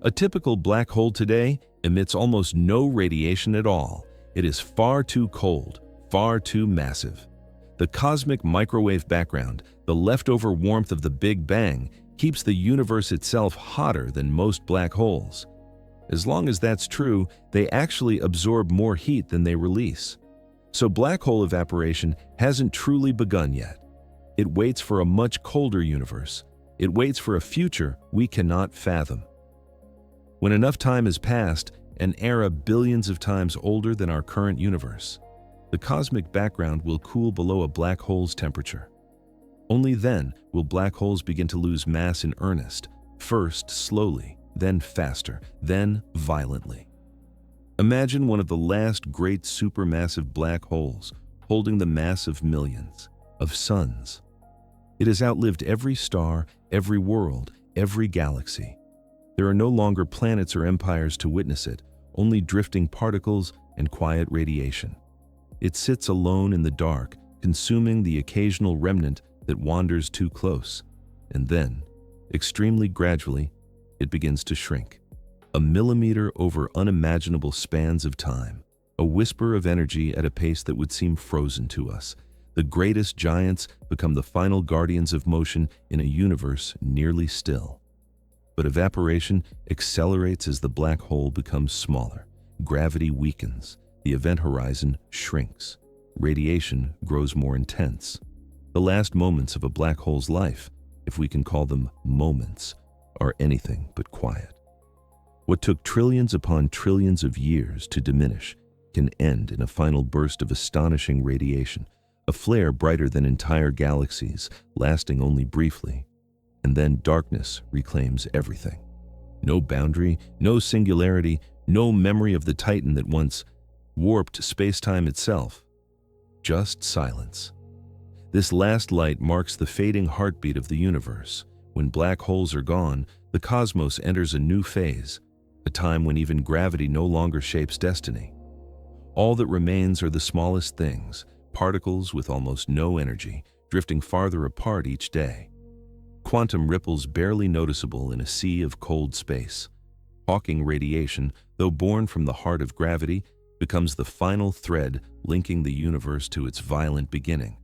A typical black hole today emits almost no radiation at all. It is far too cold, far too massive. The cosmic microwave background, the leftover warmth of the Big Bang, keeps the universe itself hotter than most black holes. As long as that's true, they actually absorb more heat than they release. So black hole evaporation hasn't truly begun yet. It waits for a much colder universe. It waits for a future we cannot fathom. When enough time has passed, an era billions of times older than our current universe, the cosmic background will cool below a black hole's temperature. Only then will black holes begin to lose mass in earnest, first slowly, then faster, then violently. Imagine one of the last great supermassive black holes holding the mass of millions of suns. It has outlived every star, every world, every galaxy. There are no longer planets or empires to witness it, only drifting particles and quiet radiation. It sits alone in the dark, consuming the occasional remnant that wanders too close. And then, extremely gradually, it begins to shrink. A millimeter over unimaginable spans of time, a whisper of energy at a pace that would seem frozen to us. The greatest giants become the final guardians of motion in a universe nearly still. But evaporation accelerates as the black hole becomes smaller. Gravity weakens. The event horizon shrinks. Radiation grows more intense. The last moments of a black hole's life, if we can call them moments, are anything but quiet. What took trillions upon trillions of years to diminish can end in a final burst of astonishing radiation, a flare brighter than entire galaxies, lasting only briefly. And then darkness reclaims everything. No boundary, no singularity, no memory of the titan that once warped space-time itself. Just silence. This last light marks the fading heartbeat of the universe. When black holes are gone, the cosmos enters a new phase, a time when even gravity no longer shapes destiny. All that remains are the smallest things, particles with almost no energy, drifting farther apart each day. Quantum ripples barely noticeable in a sea of cold space. Hawking radiation, though born from the heart of gravity, becomes the final thread linking the universe to its violent beginning.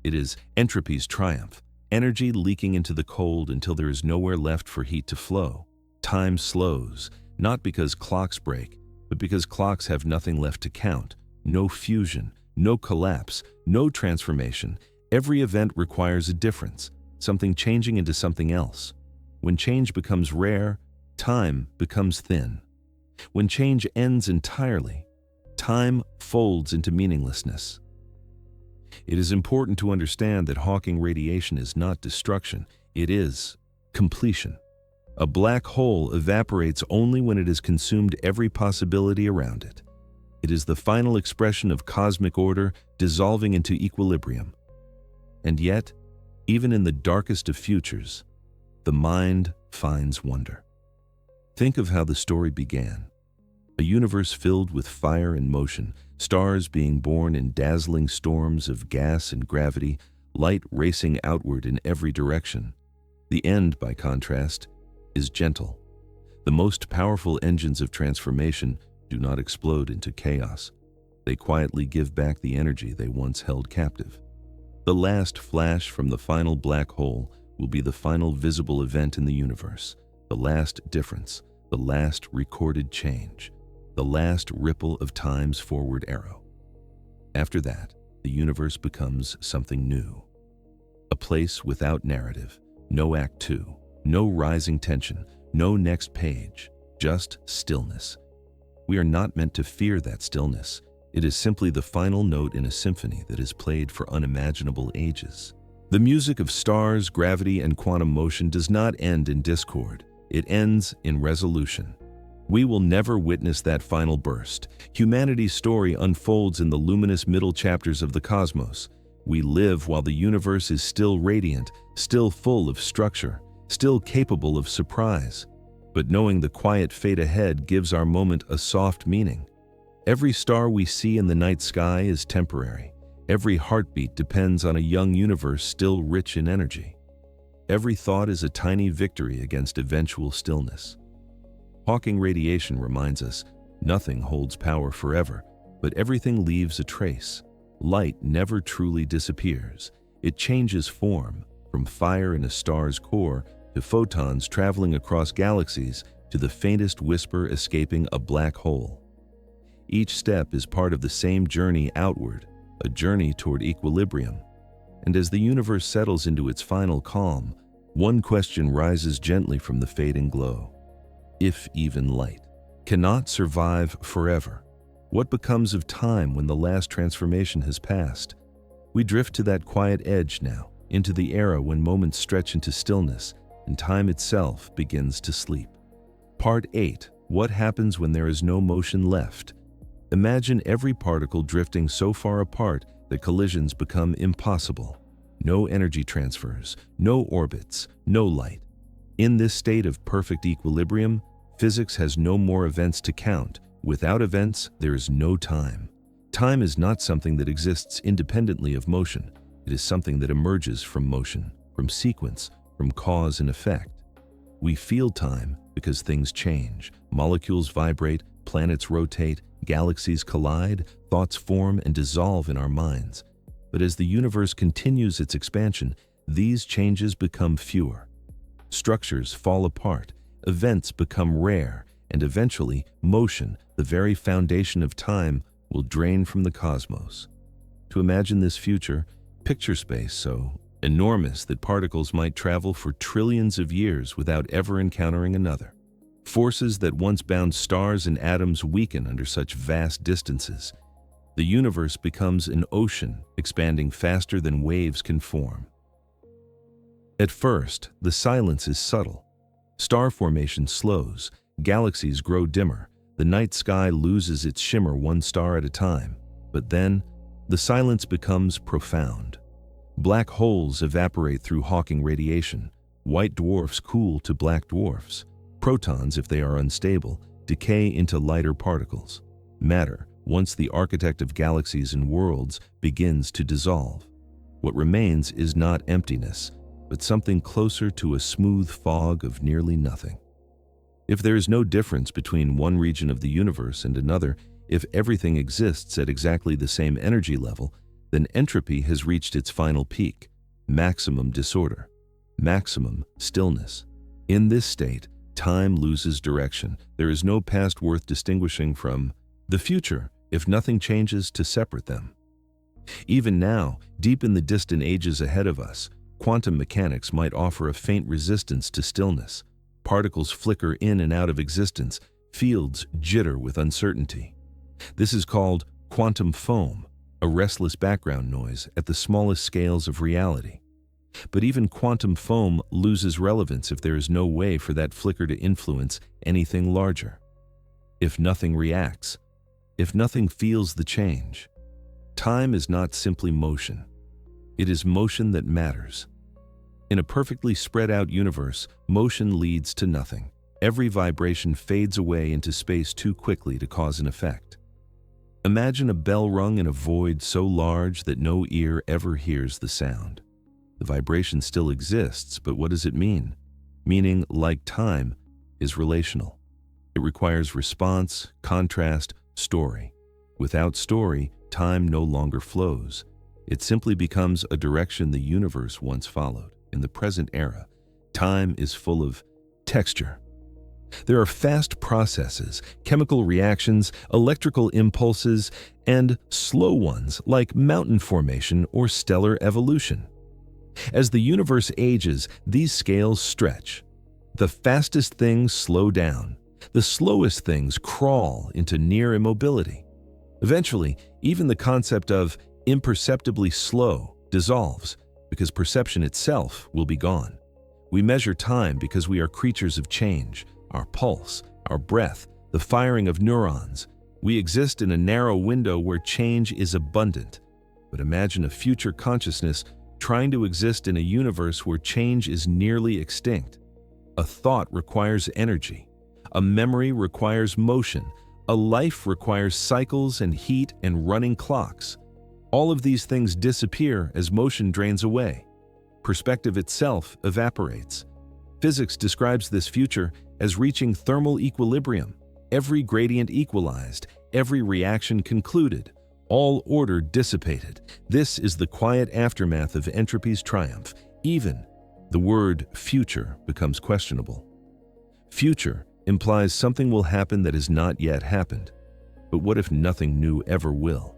It is entropy's triumph, energy leaking into the cold until there is nowhere left for heat to flow. Time slows, not because clocks break, but because clocks have nothing left to count. No fusion, no collapse, no transformation. Every event requires a difference, something changing into something else. When change becomes rare, time becomes thin. When change ends entirely, time folds into meaninglessness. It is important to understand that Hawking radiation is not destruction, it is completion. A black hole evaporates only when it has consumed every possibility around it. It is the final expression of cosmic order dissolving into equilibrium. And yet, even in the darkest of futures, the mind finds wonder. Think of how the story began. A universe filled with fire and motion, stars being born in dazzling storms of gas and gravity, light racing outward in every direction. The end, by contrast, is gentle. The most powerful engines of transformation do not explode into chaos. They quietly give back the energy they once held captive. The last flash from the final black hole will be the final visible event in the universe, the last difference, the last recorded change, the last ripple of time's forward arrow. After that, the universe becomes something new. A place without narrative, no act two, no rising tension, no next page, just stillness. We are not meant to fear that stillness. It is simply the final note in a symphony that is played for unimaginable ages. The music of stars, gravity, and quantum motion does not end in discord. It ends in resolution. We will never witness that final burst. Humanity's story unfolds in the luminous middle chapters of the cosmos. We live while the universe is still radiant, still full of structure, still capable of surprise. But knowing the quiet fate ahead gives our moment a soft meaning. Every star we see in the night sky is temporary. Every heartbeat depends on a young universe still rich in energy. Every thought is a tiny victory against eventual stillness. Hawking radiation reminds us, nothing holds power forever, but everything leaves a trace. Light never truly disappears. It changes form, from fire in a star's core to photons traveling across galaxies to the faintest whisper escaping a black hole. Each step is part of the same journey outward, a journey toward equilibrium. And as the universe settles into its final calm, one question rises gently from the fading glow. If even light cannot survive forever, what becomes of time when the last transformation has passed? We drift to that quiet edge now, into the era when moments stretch into stillness and time itself begins to sleep. Part 8. What happens when there is no motion left? Imagine every particle drifting so far apart that collisions become impossible. No energy transfers, no orbits, no light. In this state of perfect equilibrium, physics has no more events to count. Without events, there is no time. Time is not something that exists independently of motion. It is something that emerges from motion, from sequence, from cause and effect. We feel time because things change. Molecules vibrate, planets rotate, galaxies collide, thoughts form and dissolve in our minds. But as the universe continues its expansion, these changes become fewer. Structures fall apart, events become rare, and eventually, motion, the very foundation of time, will drain from the cosmos. To imagine this future, picture space so enormous that particles might travel for trillions of years without ever encountering another. Forces that once bound stars and atoms weaken under such vast distances. The universe becomes an ocean, expanding faster than waves can form. At first, the silence is subtle. Star formation slows, galaxies grow dimmer, the night sky loses its shimmer one star at a time. But then, the silence becomes profound. Black holes evaporate through Hawking radiation. White dwarfs cool to black dwarfs. Protons, if they are unstable, decay into lighter particles. Matter, once the architect of galaxies and worlds, begins to dissolve. What remains is not emptiness, but something closer to a smooth fog of nearly nothing. If there is no difference between one region of the universe and another, if everything exists at exactly the same energy level, then entropy has reached its final peak, maximum disorder, maximum stillness. In this state, time loses direction. There is no past worth distinguishing from the future if nothing changes to separate them. Even now, deep in the distant ages ahead of us, quantum mechanics might offer a faint resistance to stillness. Particles flicker in and out of existence, fields jitter with uncertainty. This is called quantum foam, a restless background noise at the smallest scales of reality. But even quantum foam loses relevance if there is no way for that flicker to influence anything larger. If nothing reacts, if nothing feels the change, time is not simply motion. It is motion that matters. In a perfectly spread out universe, motion leads to nothing. Every vibration fades away into space too quickly to cause an effect. Imagine a bell rung in a void so large that no ear ever hears the sound. The vibration still exists, but what does it mean? Meaning, like time, is relational. It requires response, contrast, story. Without story, time no longer flows. It simply becomes a direction the universe once followed. In the present era, time is full of texture. There are fast processes, chemical reactions, electrical impulses, and slow ones like mountain formation or stellar evolution. As the universe ages, these scales stretch. The fastest things slow down. The slowest things crawl into near immobility. Eventually, even the concept of imperceptibly slow dissolves, because perception itself will be gone. We measure time because we are creatures of change. Our pulse, our breath, the firing of neurons. We exist in a narrow window where change is abundant. But imagine a future consciousness trying to exist in a universe where change is nearly extinct. A thought requires energy. A memory requires motion. A life requires cycles and heat and running clocks. All of these things disappear as motion drains away. Perspective itself evaporates. Physics describes this future as reaching thermal equilibrium, every gradient equalized, every reaction concluded, all order dissipated. This is the quiet aftermath of entropy's triumph. Even the word future becomes questionable. Future implies something will happen that has not yet happened. But what if nothing new ever will?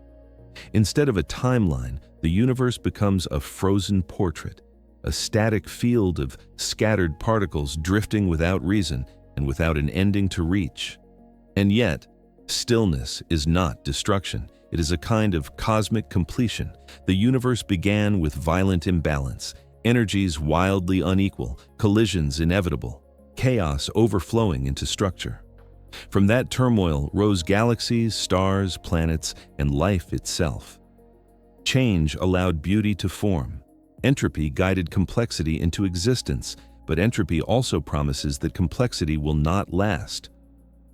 Instead of a timeline, the universe becomes a frozen portrait, a static field of scattered particles drifting without reason and without an ending to reach. And yet, stillness is not destruction. It is a kind of cosmic completion. The universe began with violent imbalance, energies wildly unequal, collisions inevitable, chaos overflowing into structure. From that turmoil rose galaxies, stars, planets, and life itself. Change allowed beauty to form. Entropy guided complexity into existence, but entropy also promises that complexity will not last.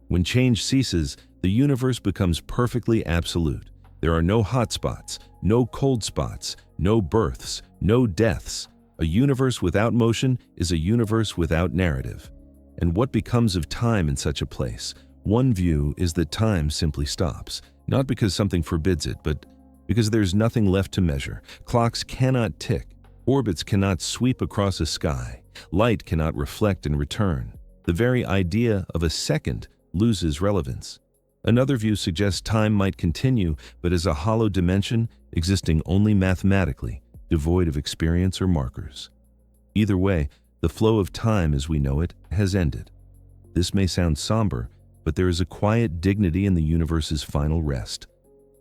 When change ceases, the universe becomes perfectly absolute. There are no hot spots, no cold spots, no births, no deaths. A universe without motion is a universe without narrative. And what becomes of time in such a place? One view is that time simply stops, not because something forbids it, but because there's nothing left to measure. Clocks cannot tick, orbits cannot sweep across a sky, light cannot reflect and return. The very idea of a second loses relevance. Another view suggests time might continue, but as a hollow dimension existing only mathematically, devoid of experience or markers. Either way, the flow of time as we know it has ended. This may sound somber, but there is a quiet dignity in the universe's final rest.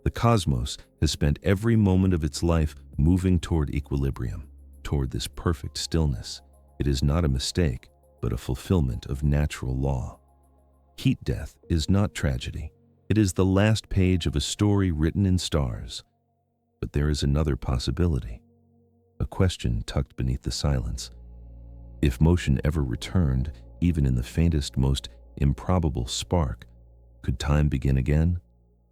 The cosmos has spent every moment of its life moving toward equilibrium, toward this perfect stillness. It is not a mistake, but a fulfillment of natural law. Heat death is not tragedy. It is the last page of a story written in stars. But there is another possibility, a question tucked beneath the silence. If motion ever returned, even in the faintest, most improbable spark, could time begin again?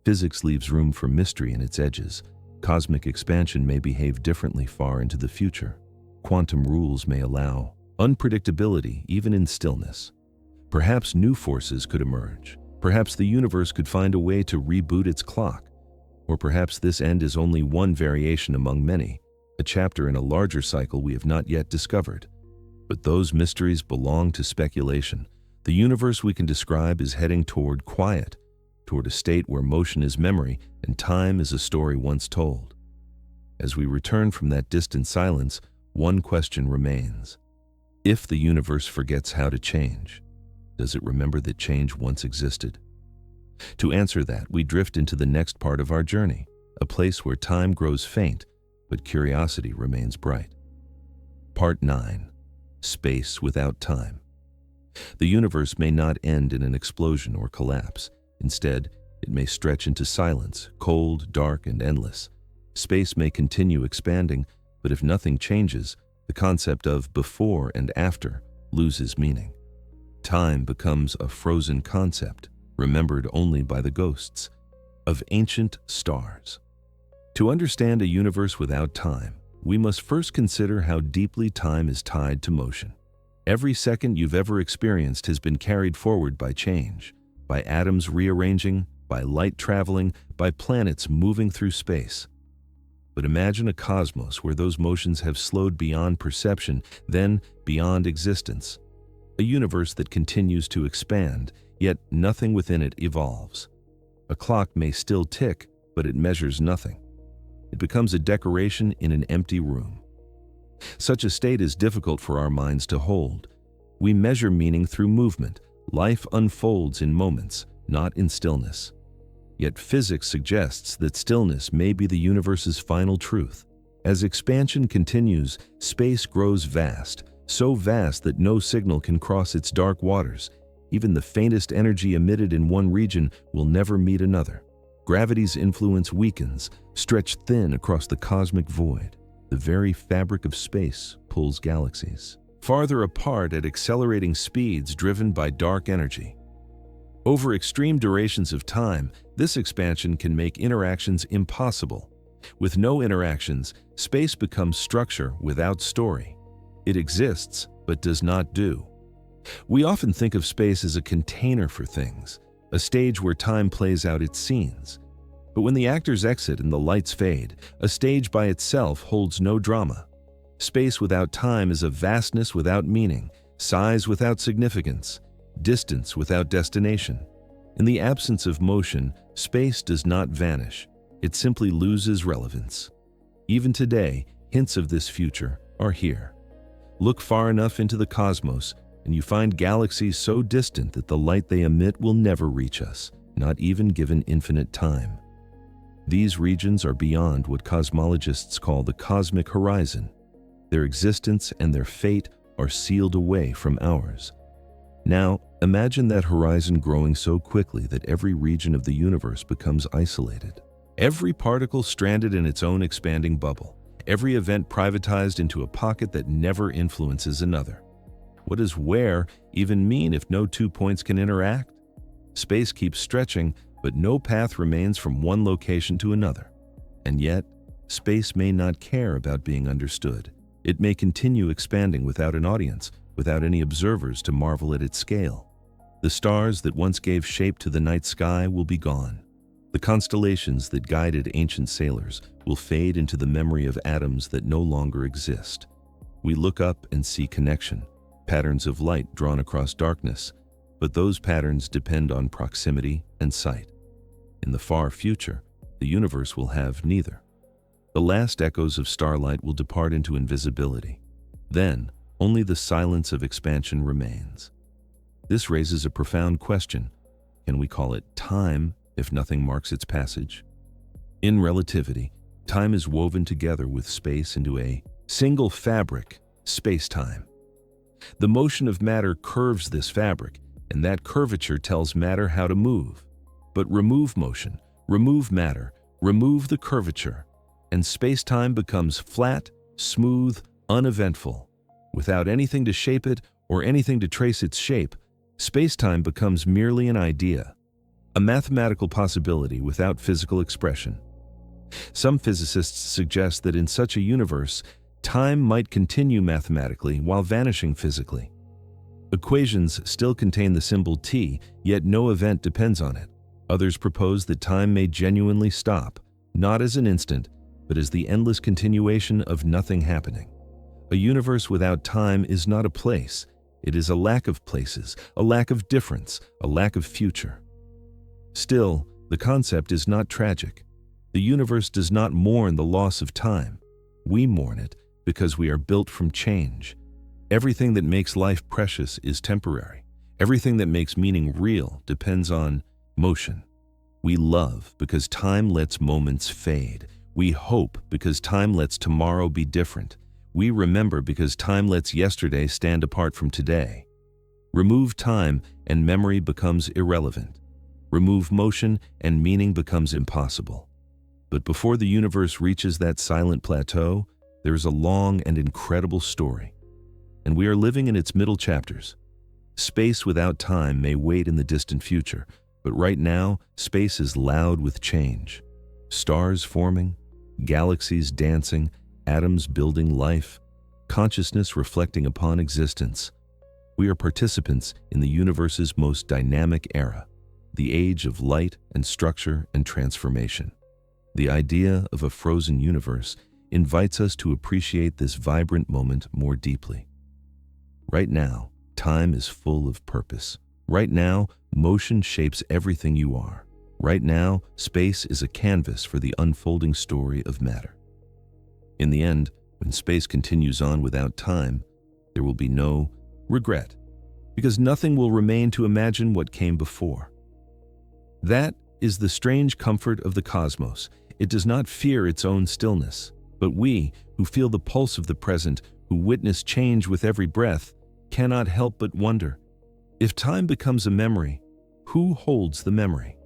Physics leaves room for mystery in its edges. Cosmic expansion may behave differently far into the future. Quantum rules may allow unpredictability even in stillness. Perhaps new forces could emerge. Perhaps the universe could find a way to reboot its clock. Or perhaps this end is only one variation among many, a chapter in a larger cycle we have not yet discovered. But those mysteries belong to speculation. The universe we can describe is heading toward quiet, toward a state where motion is memory and time is a story once told. As we return from that distant silence, one question remains. If the universe forgets how to change, does it remember that change once existed? To answer that, we drift into the next part of our journey, a place where time grows faint, but curiosity remains bright. Part 9. Space without time. The universe may not end in an explosion or collapse. Instead, it may stretch into silence, cold, dark, and endless. Space may continue expanding, but if nothing changes, the concept of before and after loses meaning. Time becomes a frozen concept, remembered only by the ghosts of ancient stars. To understand a universe without time, we must first consider how deeply time is tied to motion. Every second you've ever experienced has been carried forward by change, by atoms rearranging, by light traveling, by planets moving through space. But imagine a cosmos where those motions have slowed beyond perception, then beyond existence. A universe that continues to expand, yet nothing within it evolves. A clock may still tick, but it measures nothing. It becomes a decoration in an empty room. Such a state is difficult for our minds to hold. We measure meaning through movement. Life unfolds in moments, not in stillness. Yet physics suggests that stillness may be the universe's final truth. As expansion continues, space grows vast, so vast that no signal can cross its dark waters. Even the faintest energy emitted in one region will never meet another. Gravity's influence weakens, stretched thin across the cosmic void. The very fabric of space pulls galaxies farther apart at accelerating speeds driven by dark energy. Over extreme durations of time, this expansion can make interactions impossible. With no interactions, space becomes structure without story. It exists, but does not do. We often think of space as a container for things, a stage where time plays out its scenes. But when the actors exit and the lights fade, a stage by itself holds no drama. Space without time is a vastness without meaning, size without significance, distance without destination. In the absence of motion, space does not vanish. It simply loses relevance. Even today, hints of this future are here. Look far enough into the cosmos, and you find galaxies so distant that the light they emit will never reach us, not even given infinite time. These regions are beyond what cosmologists call the cosmic horizon. Their existence and their fate are sealed away from ours. Now, Imagine that horizon growing so quickly that every region of the universe becomes isolated. Every particle stranded in its own expanding bubble. Every event privatized into a pocket that never influences another. What does where even mean if no 2 points can interact? Space keeps stretching, but no path remains from one location to another. And yet, space may not care about being understood. It may continue expanding without an audience, without any observers to marvel at its scale. The stars that once gave shape to the night sky will be gone. The constellations that guided ancient sailors will fade into the memory of atoms that no longer exist. We look up and see connection, patterns of light drawn across darkness, but those patterns depend on proximity and sight. In the far future, the universe will have neither. The last echoes of starlight will depart into invisibility. Then, only the silence of expansion remains. This raises a profound question. Can we call it time if nothing marks its passage? In relativity, time is woven together with space into a single fabric, space-time. The motion of matter curves this fabric, and that curvature tells matter how to move. But remove motion, remove matter, remove the curvature, and space-time becomes flat, smooth, uneventful. Without anything to shape it or anything to trace its shape, space-time becomes merely an idea, a mathematical possibility without physical expression. Some physicists suggest that in such a universe, time might continue mathematically while vanishing physically. Equations still contain the symbol t, yet no event depends on it. Others propose that time may genuinely stop, not as an instant, but as the endless continuation of nothing happening. A universe without time is not a place. It is a lack of places, a lack of difference, a lack of future. Still, the concept is not tragic. The universe does not mourn the loss of time. We mourn it because we are built from change. Everything that makes life precious is temporary. Everything that makes meaning real depends on motion. We love because time lets moments fade. We hope because time lets tomorrow be different. We remember because time lets yesterday stand apart from today. Remove time and memory becomes irrelevant. Remove motion and meaning becomes impossible. But before the universe reaches that silent plateau, there is a long and incredible story. And we are living in its middle chapters. Space without time may wait in the distant future, but right now, space is loud with change. Stars forming, galaxies dancing, atoms building life, consciousness reflecting upon existence. We are participants in the universe's most dynamic era, the age of light and structure and transformation. The idea of a frozen universe invites us to appreciate this vibrant moment more deeply. Right now, time is full of purpose. Right now, motion shapes everything you are. Right now, space is a canvas for the unfolding story of matter. In the end, when space continues on without time, there will be no regret, because nothing will remain to imagine what came before. That is the strange comfort of the cosmos. It does not fear its own stillness, but we, who feel the pulse of the present, who witness change with every breath, cannot help but wonder, if time becomes a memory, who holds the memory?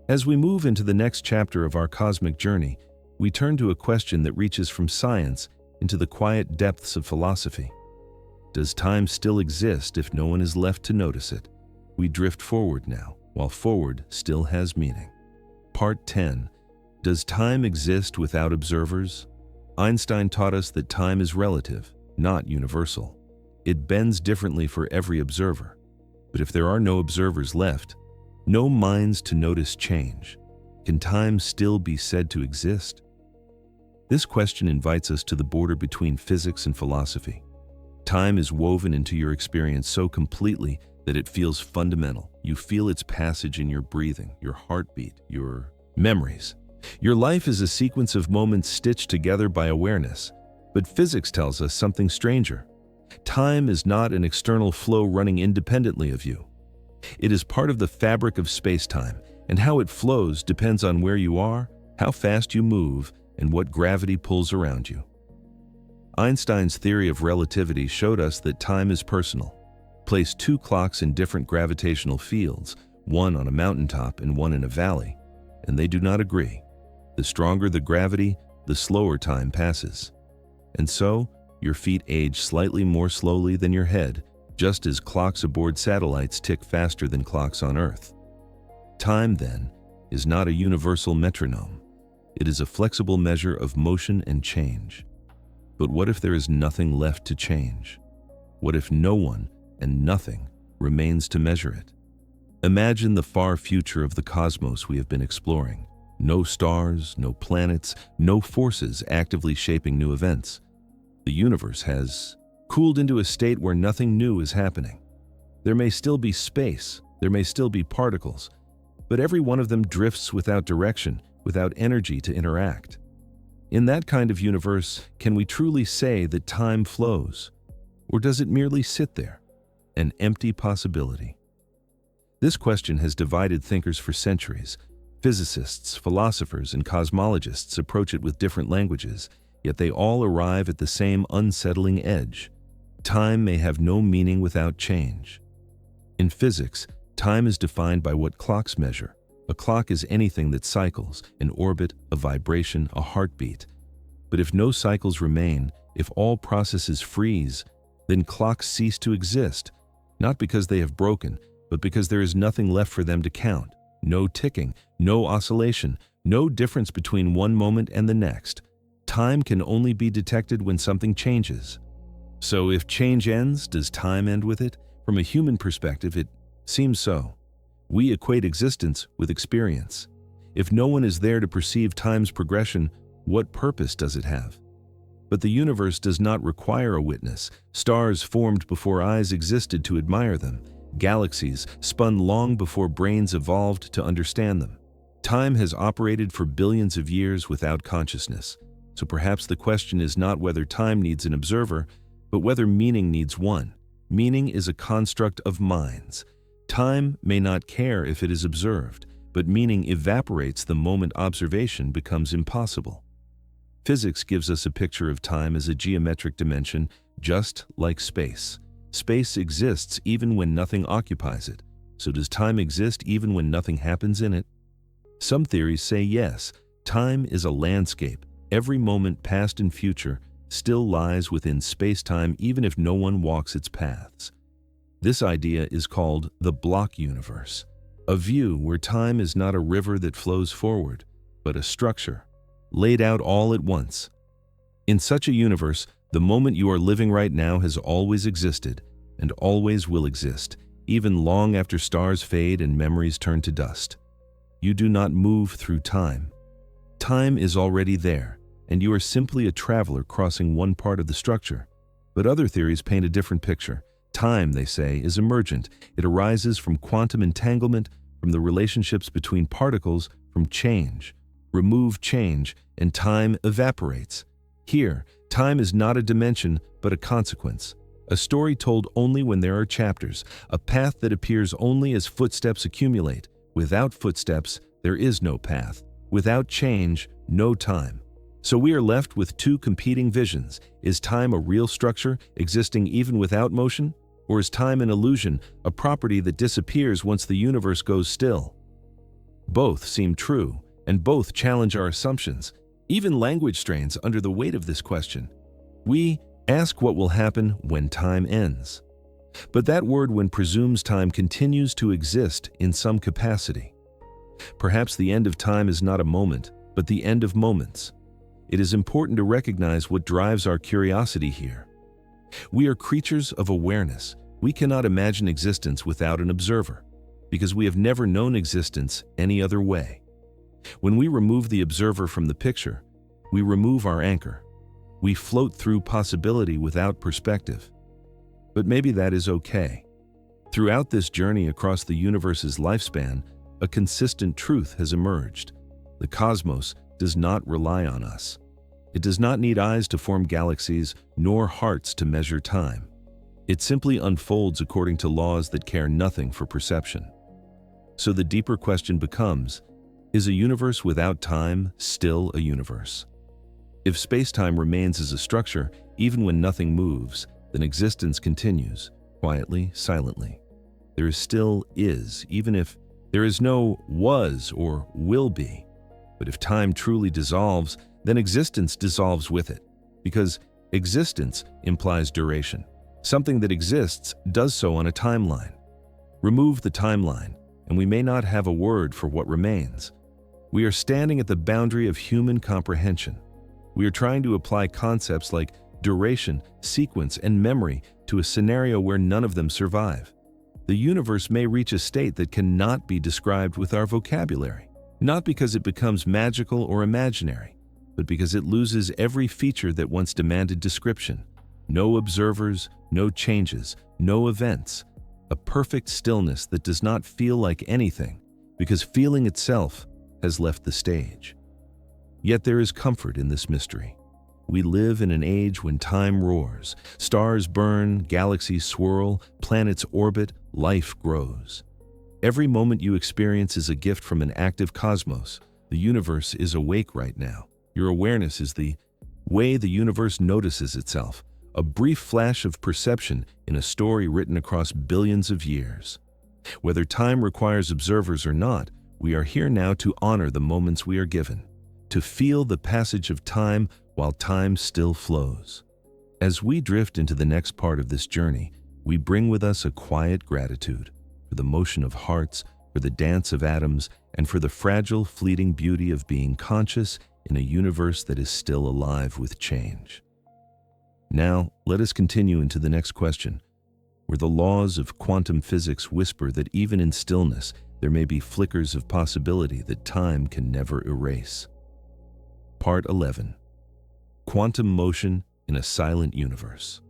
As we move into the next chapter of our cosmic journey, we turn to a question that reaches from science into the quiet depths of philosophy. Does time still exist if no one is left to notice it? We drift forward now, while forward still has meaning. Part 10. Does time exist without observers? Einstein taught us that time is relative, not universal. It bends differently for every observer. But if there are no observers left, no minds to notice change, can time still be said to exist? This question invites us to the border between physics and philosophy. Time is woven into your experience so completely that it feels fundamental. You feel its passage in your breathing, your heartbeat, your memories. Your life is a sequence of moments stitched together by awareness. But physics tells us something stranger. Time is not an external flow running independently of you. It is part of the fabric of space-time, and how it flows depends on where you are, how fast you move, and what gravity pulls around you. Einstein's theory of relativity showed us that time is personal. Place two clocks in different gravitational fields, one on a mountaintop and one in a valley, and they do not agree. The stronger the gravity, the slower time passes. And so, your feet age slightly more slowly than your head, just as clocks aboard satellites tick faster than clocks on Earth. Time, then, is not a universal metronome. It is a flexible measure of motion and change. But what if there is nothing left to change? What if no one and nothing remains to measure it? Imagine the far future of the cosmos we have been exploring. No stars, no planets, no forces actively shaping new events. The universe has cooled into a state where nothing new is happening. There may still be space, there may still be particles, but every one of them drifts without direction, without energy to interact. In that kind of universe, can we truly say that time flows? Or does it merely sit there, an empty possibility? This question has divided thinkers for centuries. Physicists, philosophers, and cosmologists approach it with different languages, yet they all arrive at the same unsettling edge. Time may have no meaning without change. In physics, time is defined by what clocks measure. A clock is anything that cycles, an orbit, a vibration, a heartbeat. But if no cycles remain, if all processes freeze, then clocks cease to exist, not because they have broken, but because there is nothing left for them to count. No ticking, no oscillation, no difference between one moment and the next. Time can only be detected when something changes. So if change ends, does time end with it? From a human perspective, it seems so. We equate existence with experience. If no one is there to perceive time's progression, what purpose does it have? But the universe does not require a witness. Stars formed before eyes existed to admire them. Galaxies spun long before brains evolved to understand them. Time has operated for billions of years without consciousness. So perhaps the question is not whether time needs an observer, but whether meaning needs one. Meaning is a construct of minds. Time may not care if it is observed, but meaning evaporates the moment observation becomes impossible. Physics gives us a picture of time as a geometric dimension, just like space. Space exists even when nothing occupies it. So does time exist even when nothing happens in it? Some theories say yes, time is a landscape. Every moment, past and future, still lies within space-time even if no one walks its paths. This idea is called the block universe, a view where time is not a river that flows forward, but a structure, laid out all at once. In such a universe, the moment you are living right now has always existed and always will exist, even long after stars fade and memories turn to dust. You do not move through time. Time is already there, and you are simply a traveler crossing one part of the structure. But other theories paint a different picture. Time, they say, is emergent. It arises from quantum entanglement, from the relationships between particles, from change. Remove change, and time evaporates. Here, time is not a dimension, but a consequence. A story told only when there are chapters, a path that appears only as footsteps accumulate. Without footsteps, there is no path. Without change, no time. So we are left with two competing visions. Is time a real structure, existing even without motion? Or is time an illusion, a property that disappears once the universe goes still? Both seem true, and both challenge our assumptions. Even language strains under the weight of this question. We ask what will happen when time ends. But that word "when" presumes time continues to exist in some capacity. Perhaps the end of time is not a moment, but the end of moments. It is important to recognize what drives our curiosity here. We are creatures of awareness. We cannot imagine existence without an observer, because we have never known existence any other way. When we remove the observer from the picture, we remove our anchor. We float through possibility without perspective. But maybe that is okay. Throughout this journey across the universe's lifespan, a consistent truth has emerged. The cosmos does not rely on us. It does not need eyes to form galaxies, nor hearts to measure time. It simply unfolds according to laws that care nothing for perception. So the deeper question becomes, is a universe without time still a universe? If space-time remains as a structure, even when nothing moves, then existence continues, quietly, silently. There still is, even if there is no was or will be. But if time truly dissolves, then existence dissolves with it, because existence implies duration. Something that exists does so on a timeline. Remove the timeline, and we may not have a word for what remains. We are standing at the boundary of human comprehension. We are trying to apply concepts like duration, sequence, and memory to a scenario where none of them survive. The universe may reach a state that cannot be described with our vocabulary, not because it becomes magical or imaginary, but because it loses every feature that once demanded description. No observers, no changes, no events. A perfect stillness that does not feel like anything, because feeling itself has left the stage. Yet there is comfort in this mystery. We live in an age when time roars, stars burn, galaxies swirl, planets orbit, life grows. Every moment you experience is a gift from an active cosmos. The universe is awake right now. Your awareness is the way the universe notices itself, a brief flash of perception in a story written across billions of years. Whether time requires observers or not, we are here now to honor the moments we are given, to feel the passage of time while time still flows. As we drift into the next part of this journey, we bring with us a quiet gratitude for the motion of hearts, for the dance of atoms, and for the fragile, fleeting beauty of being conscious in a universe that is still alive with change. Now, let us continue into the next question, where the laws of quantum physics whisper that even in stillness, there may be flickers of possibility that time can never erase. Part 11. Quantum motion in a silent universe.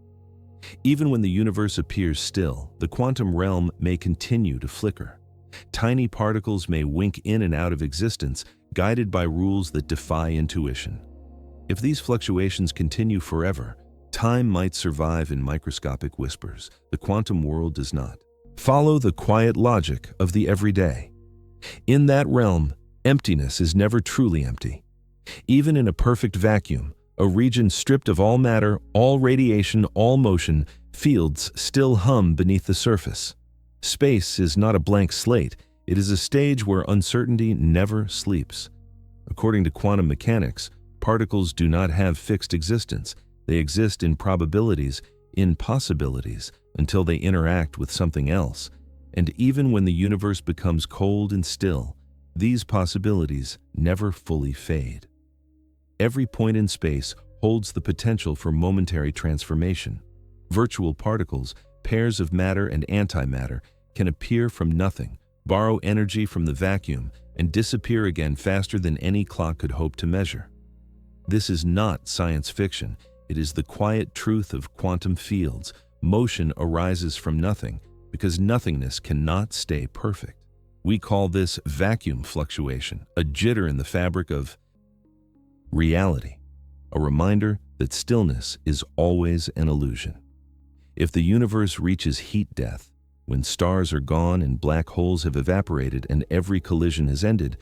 Even when the universe appears still, the quantum realm may continue to flicker. Tiny particles may wink in and out of existence, guided by rules that defy intuition. If these fluctuations continue forever, time might survive in microscopic whispers. The quantum world does not. Follow the quiet logic of the everyday. In that realm, emptiness is never truly empty. Even in a perfect vacuum, a region stripped of all matter, all radiation, all motion, fields still hum beneath the surface. Space is not a blank slate. It is a stage where uncertainty never sleeps. According to quantum mechanics, particles do not have fixed existence. They exist in probabilities, in possibilities, until they interact with something else. And even when the universe becomes cold and still, these possibilities never fully fade. Every point in space holds the potential for momentary transformation. Virtual particles, pairs of matter and antimatter, can appear from nothing, borrow energy from the vacuum, and disappear again faster than any clock could hope to measure. This is not science fiction. It is the quiet truth of quantum fields. Motion arises from nothing because nothingness cannot stay perfect. We call this vacuum fluctuation, a jitter in the fabric of reality, a reminder that stillness is always an illusion. If the universe reaches heat death, when stars are gone and black holes have evaporated and every collision has ended,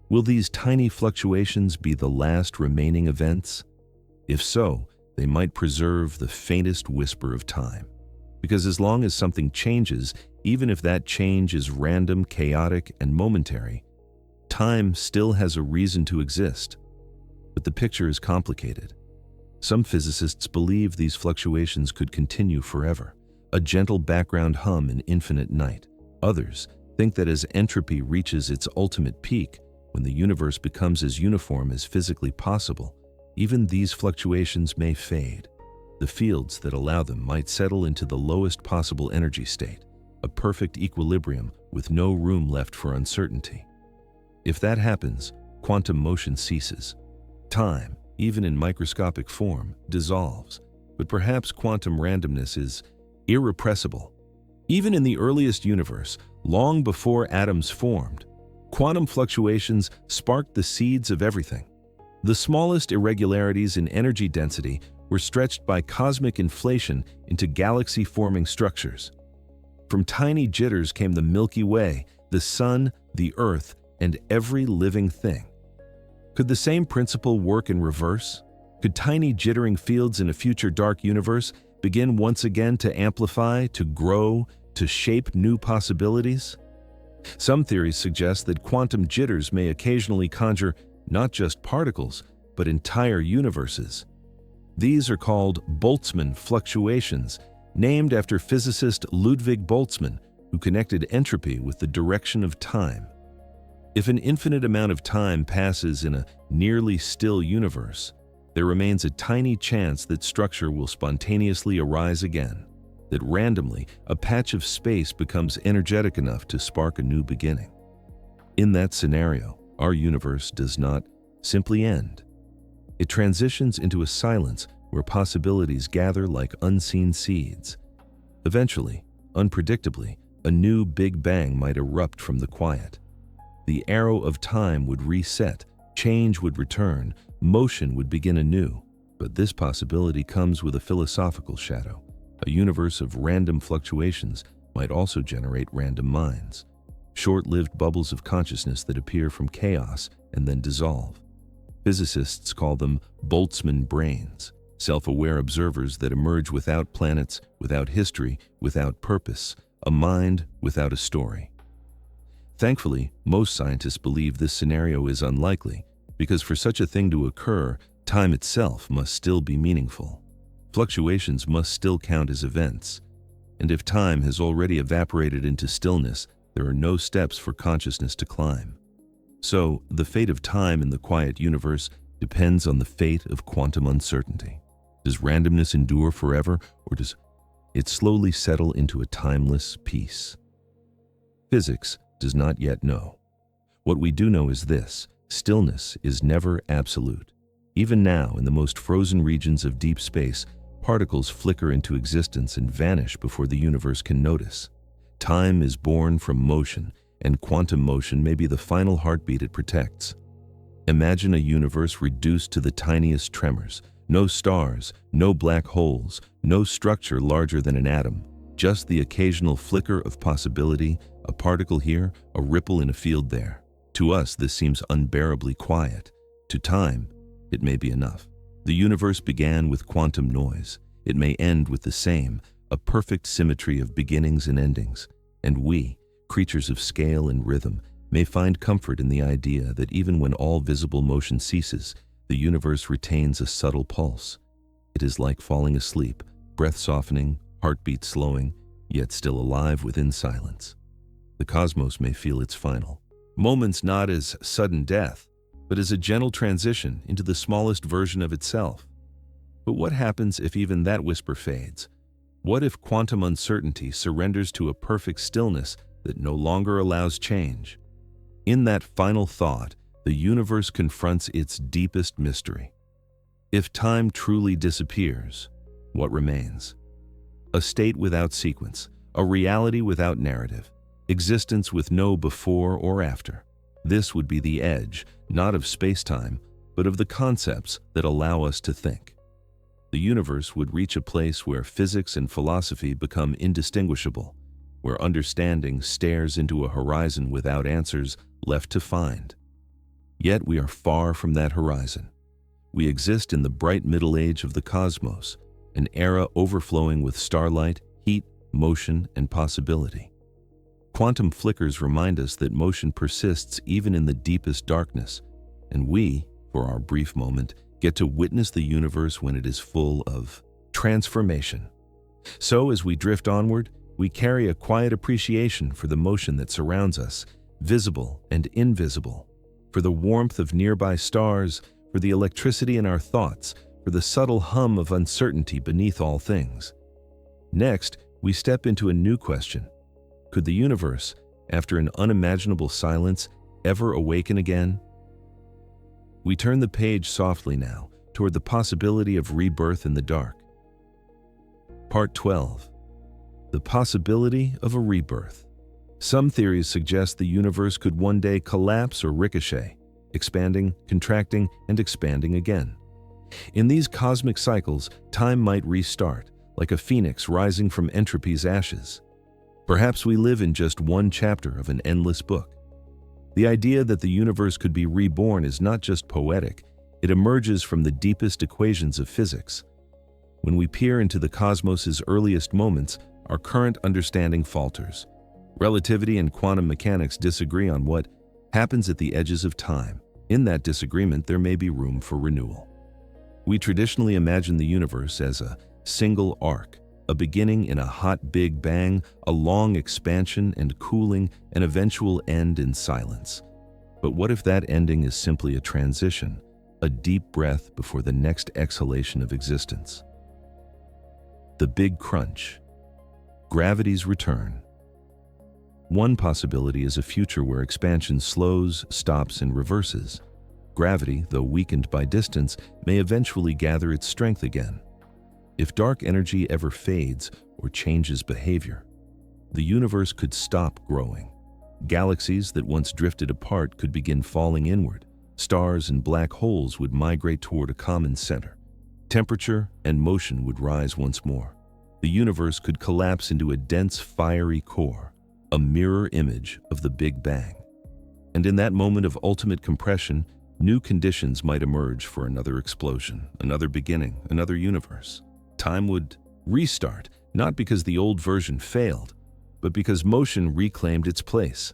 will these tiny fluctuations be the last remaining events? If so, they might preserve the faintest whisper of time. Because as long as something changes, even if that change is random, chaotic, and momentary, time still has a reason to exist. But the picture is complicated. Some physicists believe these fluctuations could continue forever, a gentle background hum in infinite night. Others think that as entropy reaches its ultimate peak, when the universe becomes as uniform as physically possible, even these fluctuations may fade. The fields that allow them might settle into the lowest possible energy state, a perfect equilibrium with no room left for uncertainty. If that happens, quantum motion ceases. Time, even in microscopic form, dissolves, but perhaps quantum randomness is irrepressible. Even in the earliest universe, long before atoms formed, quantum fluctuations sparked the seeds of everything. The smallest irregularities in energy density were stretched by cosmic inflation into galaxy-forming structures. From tiny jitters came the Milky Way, the Sun, the Earth, and every living thing. Could the same principle work in reverse? Could tiny jittering fields in a future dark universe begin once again to amplify, to grow, to shape new possibilities? Some theories suggest that quantum jitters may occasionally conjure not just particles, but entire universes. These are called Boltzmann fluctuations, named after physicist Ludwig Boltzmann, who connected entropy with the direction of time. If an infinite amount of time passes in a nearly still universe, there remains a tiny chance that structure will spontaneously arise again, that randomly a patch of space becomes energetic enough to spark a new beginning. In that scenario, our universe does not simply end. It transitions into a silence where possibilities gather like unseen seeds. Eventually, unpredictably, a new Big Bang might erupt from the quiet. The arrow of time would reset, change would return, motion would begin anew. But this possibility comes with a philosophical shadow. A universe of random fluctuations might also generate random minds, short-lived bubbles of consciousness that appear from chaos and then dissolve. Physicists call them Boltzmann brains, self-aware observers that emerge without planets, without history, without purpose, a mind without a story. Thankfully, most scientists believe this scenario is unlikely, because for such a thing to occur, time itself must still be meaningful. Fluctuations must still count as events. And if time has already evaporated into stillness, there are no steps for consciousness to climb. So, the fate of time in the quiet universe depends on the fate of quantum uncertainty. Does randomness endure forever, or does it slowly settle into a timeless peace? Physics does not yet know. What we do know is this: stillness is never absolute. Even now, in the most frozen regions of deep space, particles flicker into existence and vanish before the universe can notice. Time is born from motion, and quantum motion may be the final heartbeat it protects. Imagine a universe reduced to the tiniest tremors. No stars, no black holes, no structure larger than an atom, just the occasional flicker of possibility, a particle here, a ripple in a field there. To us, this seems unbearably quiet. To time, it may be enough. The universe began with quantum noise. It may end with the same, a perfect symmetry of beginnings and endings. And we, creatures of scale and rhythm, may find comfort in the idea that even when all visible motion ceases, the universe retains a subtle pulse. It is like falling asleep, breath softening, heartbeat slowing, yet still alive within silence. The cosmos may feel its final moments not as sudden death, but as a gentle transition into the smallest version of itself. But what happens if even that whisper fades? What if quantum uncertainty surrenders to a perfect stillness that no longer allows change? In that final thought, the universe confronts its deepest mystery. If time truly disappears, what remains? A state without sequence, a reality without narrative, existence with no before or after. This would be the edge, not of space-time, but of the concepts that allow us to think. The universe would reach a place where physics and philosophy become indistinguishable, where understanding stares into a horizon without answers left to find. Yet we are far from that horizon. We exist in the bright middle age of the cosmos, an era overflowing with starlight, heat, motion, and possibility. Quantum flickers remind us that motion persists even in the deepest darkness, and we, for our brief moment, get to witness the universe when it is full of transformation. So, as we drift onward, we carry a quiet appreciation for the motion that surrounds us, visible and invisible, for the warmth of nearby stars, for the electricity in our thoughts, for the subtle hum of uncertainty beneath all things. Next, we step into a new question. Could the universe, after an unimaginable silence, ever awaken again? We turn the page softly now, toward the possibility of rebirth in the dark. Part 12. The possibility of a rebirth. Some theories suggest the universe could one day collapse or ricochet, expanding, contracting, and expanding again. In these cosmic cycles, time might restart, like a phoenix rising from entropy's ashes. Perhaps we live in just one chapter of an endless book. The idea that the universe could be reborn is not just poetic, it emerges from the deepest equations of physics. When we peer into the cosmos's earliest moments, our current understanding falters. Relativity and quantum mechanics disagree on what happens at the edges of time. In that disagreement, there may be room for renewal. We traditionally imagine the universe as a single arc, a beginning in a hot Big Bang, a long expansion and cooling, an eventual end in silence. But what if that ending is simply a transition, a deep breath before the next exhalation of existence? The Big Crunch. Gravity's return. One possibility is a future where expansion slows, stops, and reverses. Gravity, though weakened by distance, may eventually gather its strength again. If dark energy ever fades or changes behavior, the universe could stop growing. Galaxies that once drifted apart could begin falling inward. Stars and black holes would migrate toward a common center. Temperature and motion would rise once more. The universe could collapse into a dense, fiery core, a mirror image of the Big Bang. And in that moment of ultimate compression, new conditions might emerge for another explosion, another beginning, another universe. Time would restart, not because the old version failed, but because motion reclaimed its place.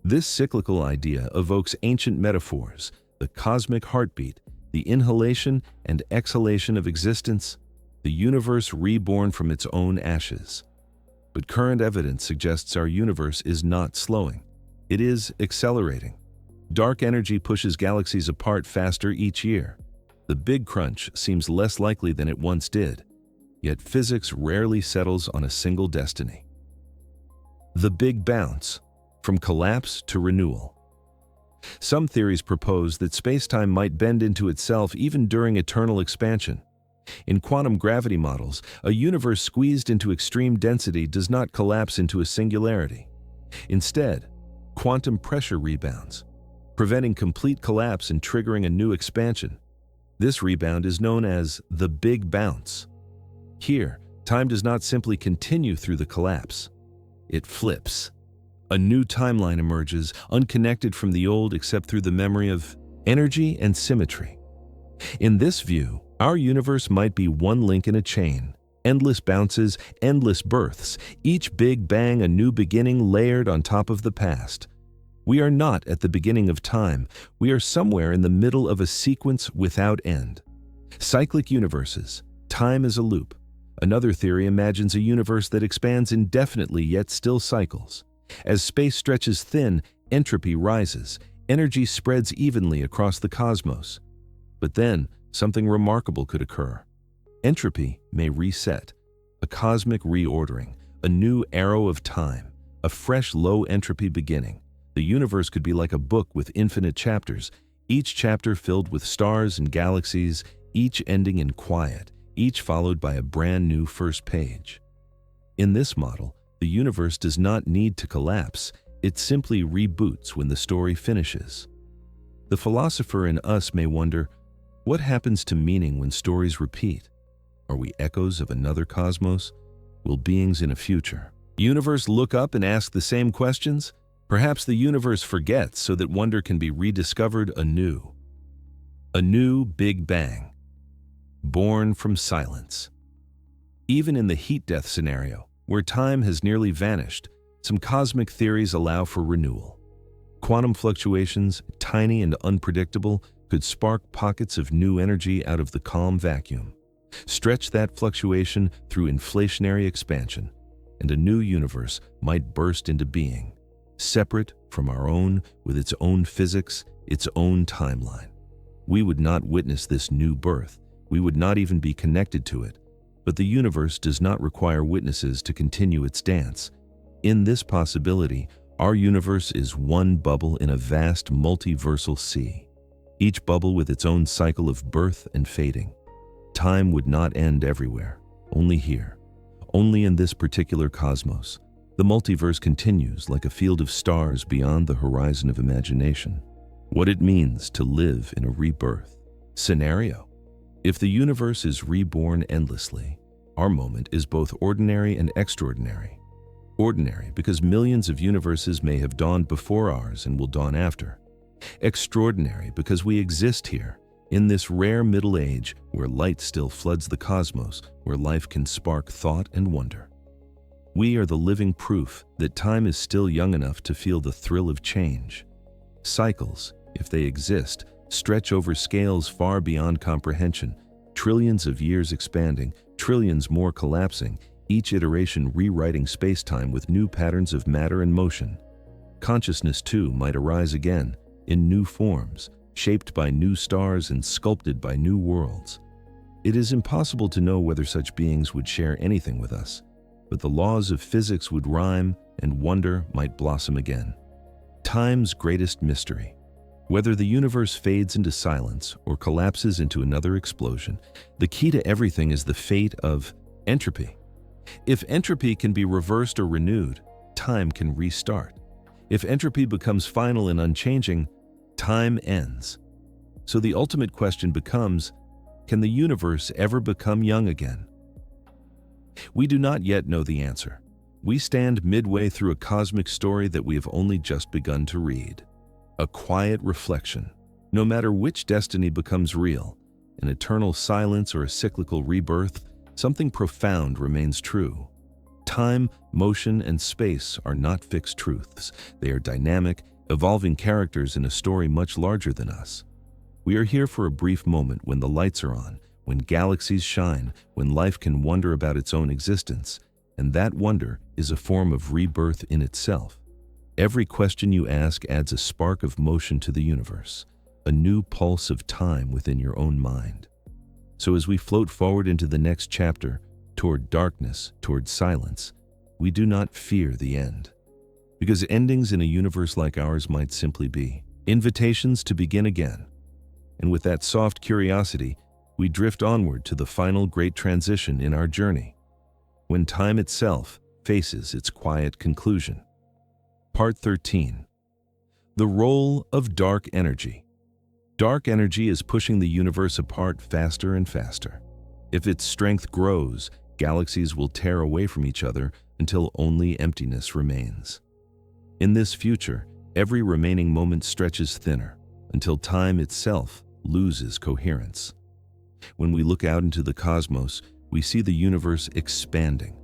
This cyclical idea evokes ancient metaphors, the cosmic heartbeat, the inhalation and exhalation of existence, the universe reborn from its own ashes. But current evidence suggests our universe is not slowing. It is accelerating. Dark energy pushes galaxies apart faster each year. The Big Crunch seems less likely than it once did, yet physics rarely settles on a single destiny. The Big Bounce, from collapse to renewal. Some theories propose that spacetime might bend into itself even during eternal expansion. In quantum gravity models, a universe squeezed into extreme density does not collapse into a singularity. Instead, quantum pressure rebounds, preventing complete collapse and triggering a new expansion. This rebound is known as the Big Bounce. Here, time does not simply continue through the collapse. It flips. A new timeline emerges, unconnected from the old except through the memory of energy and symmetry. In this view, our universe might be one link in a chain, endless bounces, endless births, each Big Bang a new beginning layered on top of the past. We are not at the beginning of time, we are somewhere in the middle of a sequence without end. Cyclic universes, time is a loop. Another theory imagines a universe that expands indefinitely yet still cycles. As space stretches thin, entropy rises, energy spreads evenly across the cosmos. But then, something remarkable could occur. Entropy may reset, a cosmic reordering, a new arrow of time, a fresh low-entropy beginning. The universe could be like a book with infinite chapters, each chapter filled with stars and galaxies, each ending in quiet, each followed by a brand new first page. In this model, the universe does not need to collapse, it simply reboots when the story finishes. The philosopher in us may wonder, what happens to meaning when stories repeat? Are we echoes of another cosmos? Will beings in a future universe look up and ask the same questions? Perhaps the universe forgets so that wonder can be rediscovered anew. A new Big Bang, born from silence. Even in the heat death scenario, where time has nearly vanished, some cosmic theories allow for renewal. Quantum fluctuations, tiny and unpredictable, could spark pockets of new energy out of the calm vacuum. Stretch that fluctuation through inflationary expansion, and a new universe might burst into being, separate from our own, with its own physics, its own timeline. We would not witness this new birth, we would not even be connected to it, but the universe does not require witnesses to continue its dance. In this possibility, our universe is one bubble in a vast multiversal sea, each bubble with its own cycle of birth and fading. Time would not end everywhere, only here, only in this particular cosmos. The multiverse continues like a field of stars beyond the horizon of imagination. What it means to live in a rebirth scenario. If the universe is reborn endlessly, our moment is both ordinary and extraordinary. Ordinary because millions of universes may have dawned before ours and will dawn after. Extraordinary because we exist here, In this rare middle age, where light still floods the cosmos, where life can spark thought and wonder, we are the living proof that time is still young enough to feel the thrill of change. Cycles, if they exist, stretch over scales far beyond comprehension, trillions of years expanding, trillions more collapsing, each iteration rewriting space-time with new patterns of matter and motion. Consciousness, too, might arise again, in new forms, shaped by new stars and sculpted by new worlds. It is impossible to know whether such beings would share anything with us, but the laws of physics would rhyme and wonder might blossom again. Time's greatest mystery. Whether the universe fades into silence or collapses into another explosion, the key to everything is the fate of entropy. If entropy can be reversed or renewed, time can restart. If entropy becomes final and unchanging, time ends. So the ultimate question becomes, can the universe ever become young again? We do not yet know the answer. We stand midway through a cosmic story that we have only just begun to read. A quiet reflection. No matter which destiny becomes real, an eternal silence or a cyclical rebirth, something profound remains true. Time, motion, and space are not fixed truths. They are dynamic, evolving characters in a story much larger than us. We are here for a brief moment when the lights are on, when galaxies shine, when life can wonder about its own existence, and that wonder is a form of rebirth in itself. Every question you ask adds a spark of motion to the universe, a new pulse of time within your own mind. So as we float forward into the next chapter, toward darkness, toward silence, we do not fear the end. Because endings in a universe like ours might simply be invitations to begin again. And with that soft curiosity, we drift onward to the final great transition in our journey, when time itself faces its quiet conclusion. Part 13. The role of dark energy. Dark energy is pushing the universe apart faster and faster. If its strength grows, galaxies will tear away from each other until only emptiness remains. In this future, every remaining moment stretches thinner, until time itself loses coherence. When we look out into the cosmos, we see the universe expanding.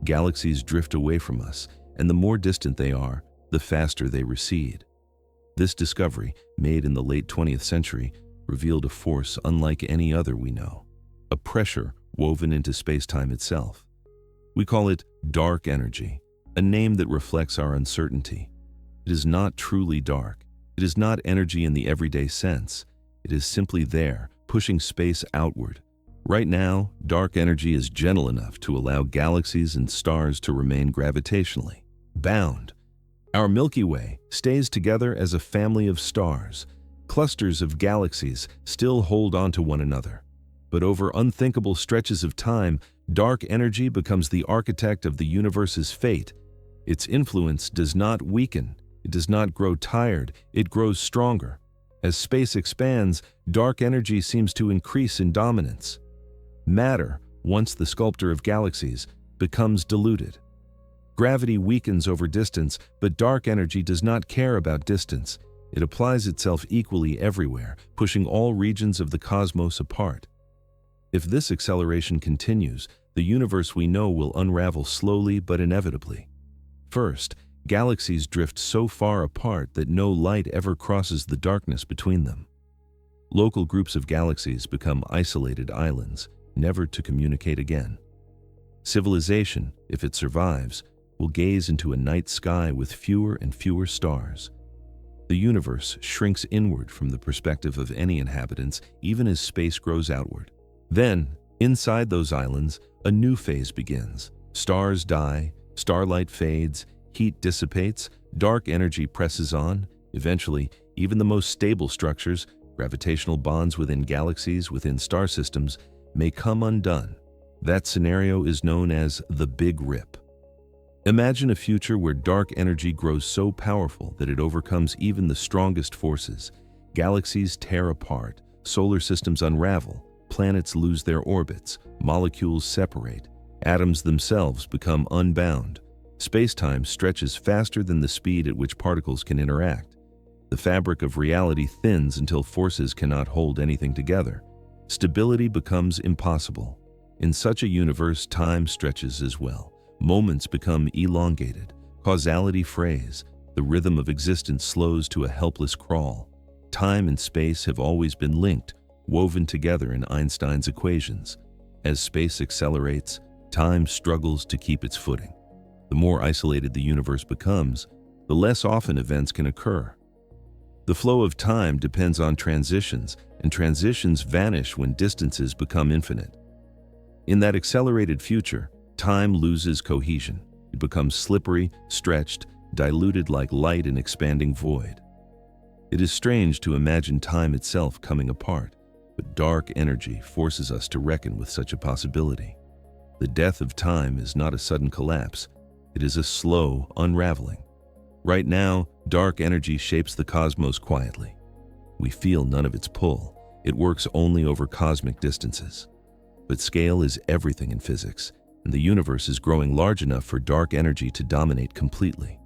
Galaxies drift away from us, and the more distant they are, the faster they recede. This discovery, made in the late 20th century, revealed a force unlike any other we know, a pressure woven into space-time itself. We call it dark energy, a name that reflects our uncertainty. It is not truly dark. It is not energy in the everyday sense. It is simply there, pushing space outward. Right now, dark energy is gentle enough to allow galaxies and stars to remain gravitationally bound. Our Milky Way stays together as a family of stars. Clusters of galaxies still hold on to one another. But over unthinkable stretches of time, dark energy becomes the architect of the universe's fate. Its influence does not weaken. It does not grow tired. It grows stronger. As space expands, dark energy seems to increase in dominance. Matter, once the sculptor of galaxies, becomes diluted. Gravity weakens over distance, but dark energy does not care about distance. It applies itself equally everywhere, pushing all regions of the cosmos apart. If this acceleration continues, the universe we know will unravel slowly but inevitably. First, galaxies drift so far apart that no light ever crosses the darkness between them. Local groups of galaxies become isolated islands, never to communicate again. Civilization, if it survives, will gaze into a night sky with fewer and fewer stars. The universe shrinks inward from the perspective of any inhabitants, even as space grows outward. Then, inside those islands, a new phase begins. Stars die, starlight fades, heat dissipates, dark energy presses on. Eventually, even the most stable structures, gravitational bonds within galaxies, within star systems, may come undone. That scenario is known as the Big Rip. Imagine a future where dark energy grows so powerful that it overcomes even the strongest forces. Galaxies tear apart, solar systems unravel, planets lose their orbits, molecules separate, atoms themselves become unbound. Space-time stretches faster than the speed at which particles can interact. The fabric of reality thins until forces cannot hold anything together. Stability becomes impossible. In such a universe, time stretches as well. Moments become elongated. Causality frays. The rhythm of existence slows to a helpless crawl. Time and space have always been linked, woven together in Einstein's equations. As space accelerates, time struggles to keep its footing. The more isolated the universe becomes, the less often events can occur. The flow of time depends on transitions, and transitions vanish when distances become infinite. In that accelerated future, time loses cohesion. It becomes slippery, stretched, diluted like light in expanding void. It is strange to imagine time itself coming apart, but dark energy forces us to reckon with such a possibility. The death of time is not a sudden collapse. It is a slow unraveling. Right now, dark energy shapes the cosmos quietly. We feel none of its pull. It works only over cosmic distances. But scale is everything in physics, and the universe is growing large enough for dark energy to dominate completely.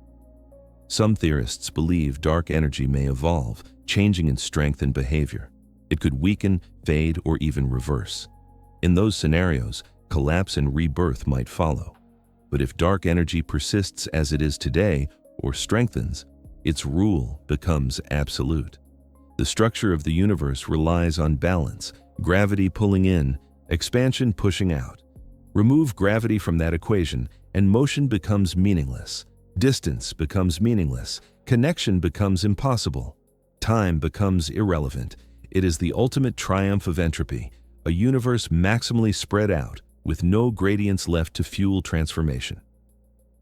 Some theorists believe dark energy may evolve, changing in strength and behavior. It could weaken, fade, or even reverse. In those scenarios, collapse and rebirth might follow. But if dark energy persists as it is today, or strengthens, its rule becomes absolute. The structure of the universe relies on balance, gravity pulling in, expansion pushing out. Remove gravity from that equation, and motion becomes meaningless. Distance becomes meaningless. Connection becomes impossible. Time becomes irrelevant. It is the ultimate triumph of entropy, a universe maximally spread out, with no gradients left to fuel transformation.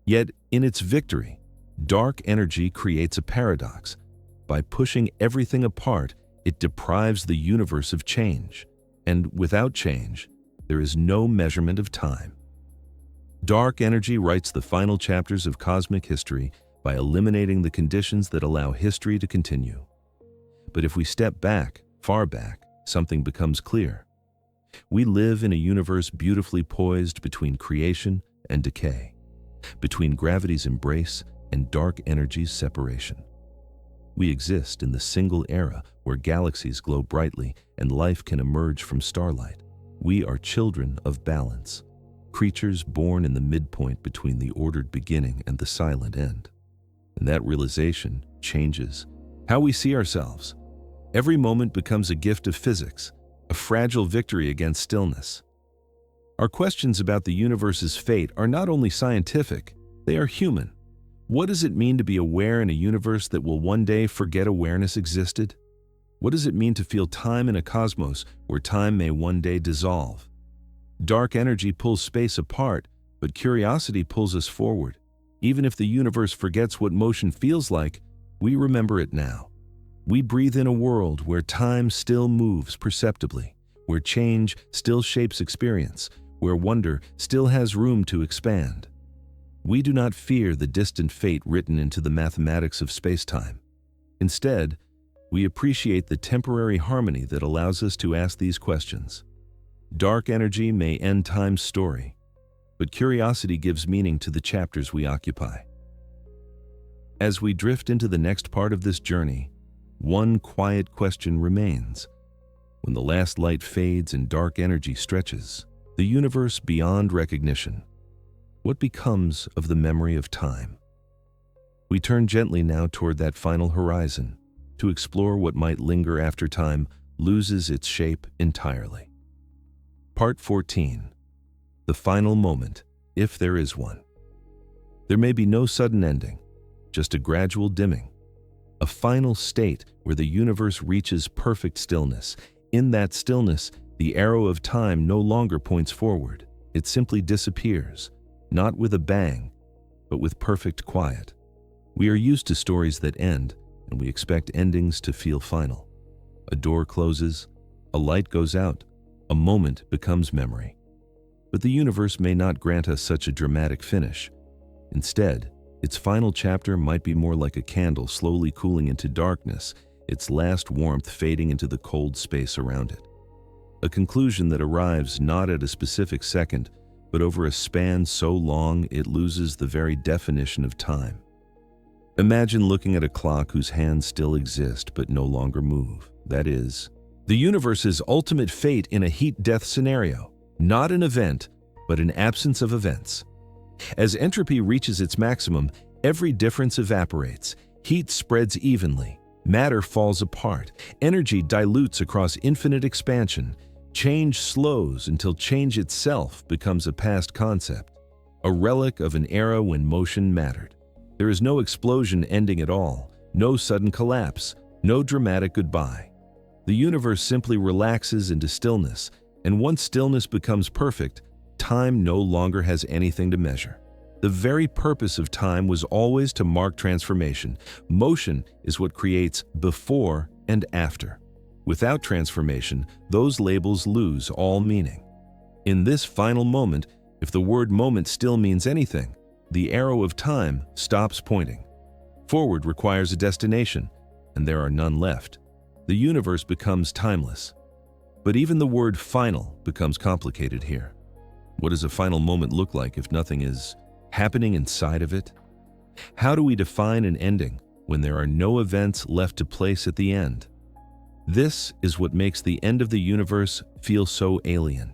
Yet, in its victory, dark energy creates a paradox. By pushing everything apart, it deprives the universe of change. And without change, there is no measurement of time. Dark energy writes the final chapters of cosmic history by eliminating the conditions that allow history to continue. But if we step back, far back, something becomes clear. We live in a universe beautifully poised between creation and decay, between gravity's embrace and dark energy's separation. We exist in the single era where galaxies glow brightly and life can emerge from starlight. We are children of balance, creatures born in the midpoint between the ordered beginning and the silent end. And that realization changes how we see ourselves. Every moment becomes a gift of physics, a fragile victory against stillness. Our questions about the universe's fate are not only scientific, they are human. What does it mean to be aware in a universe that will one day forget awareness existed? What does it mean to feel time in a cosmos where time may one day dissolve? Dark energy pulls space apart, but curiosity pulls us forward. Even if the universe forgets what motion feels like, we remember it now. We breathe in a world where time still moves perceptibly, where change still shapes experience, where wonder still has room to expand. We do not fear the distant fate written into the mathematics of space-time. Instead, we appreciate the temporary harmony that allows us to ask these questions. Dark energy may end time's story, but curiosity gives meaning to the chapters we occupy. As we drift into the next part of this journey, one quiet question remains. When the last light fades and dark energy stretches, the universe beyond recognition, what becomes of the memory of time? We turn gently now toward that final horizon to explore what might linger after time loses its shape entirely. Part 14. The final moment, if there is one. There may be no sudden ending, just a gradual dimming, a final state where the universe reaches perfect stillness. In that stillness, the arrow of time no longer points forward. It simply disappears, not with a bang, but with perfect quiet. We are used to stories that end, and we expect endings to feel final. A door closes, a light goes out, a moment becomes memory. But the universe may not grant us such a dramatic finish. Instead, its final chapter might be more like a candle slowly cooling into darkness, its last warmth fading into the cold space around it. A conclusion that arrives not at a specific second, but over a span so long it loses the very definition of time. Imagine looking at a clock whose hands still exist but no longer move. That is, the universe's ultimate fate in a heat-death scenario, not an event, but an absence of events. As entropy reaches its maximum, every difference evaporates, heat spreads evenly, matter falls apart, energy dilutes across infinite expansion, change slows until change itself becomes a past concept, a relic of an era when motion mattered. There is no explosion ending at all, no sudden collapse, no dramatic goodbye. The universe simply relaxes into stillness, and once stillness becomes perfect, time no longer has anything to measure. The very purpose of time was always to mark transformation. Motion is what creates before and after. Without transformation, those labels lose all meaning. In this final moment, if the word moment still means anything, the arrow of time stops pointing. Forward requires a destination, and there are none left. The universe becomes timeless. But even the word final becomes complicated here. What does a final moment look like if nothing is happening inside of it? How do we define an ending when there are no events left to place at the end? This is what makes the end of the universe feel so alien.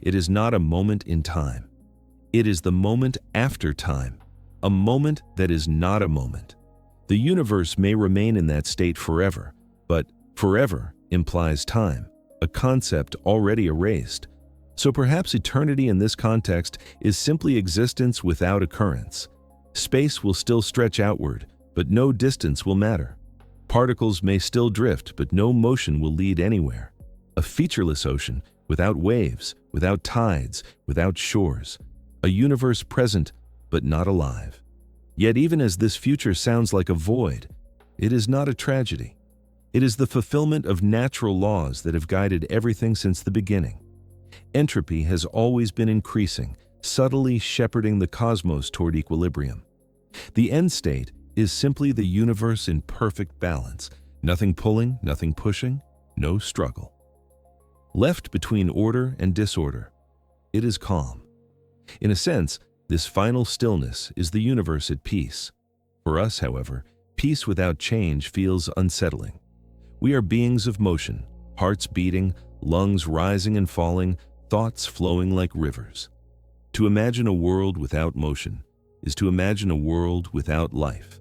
It is not a moment in time. It is the moment after time, a moment that is not a moment. The universe may remain in that state forever, but forever implies time, a concept already erased. So perhaps eternity in this context is simply existence without occurrence. Space will still stretch outward, but no distance will matter. Particles may still drift, but no motion will lead anywhere. A featureless ocean, without waves, without tides, without shores. A universe present, but not alive. Yet even as this future sounds like a void, it is not a tragedy. It is the fulfillment of natural laws that have guided everything since the beginning. Entropy has always been increasing, subtly shepherding the cosmos toward equilibrium. The end state is simply the universe in perfect balance, nothing pulling, nothing pushing, no struggle. Left between order and disorder, it is calm. In a sense, this final stillness is the universe at peace. For us, however, peace without change feels unsettling. We are beings of motion, hearts beating, lungs rising and falling, thoughts flowing like rivers. To imagine a world without motion is to imagine a world without life.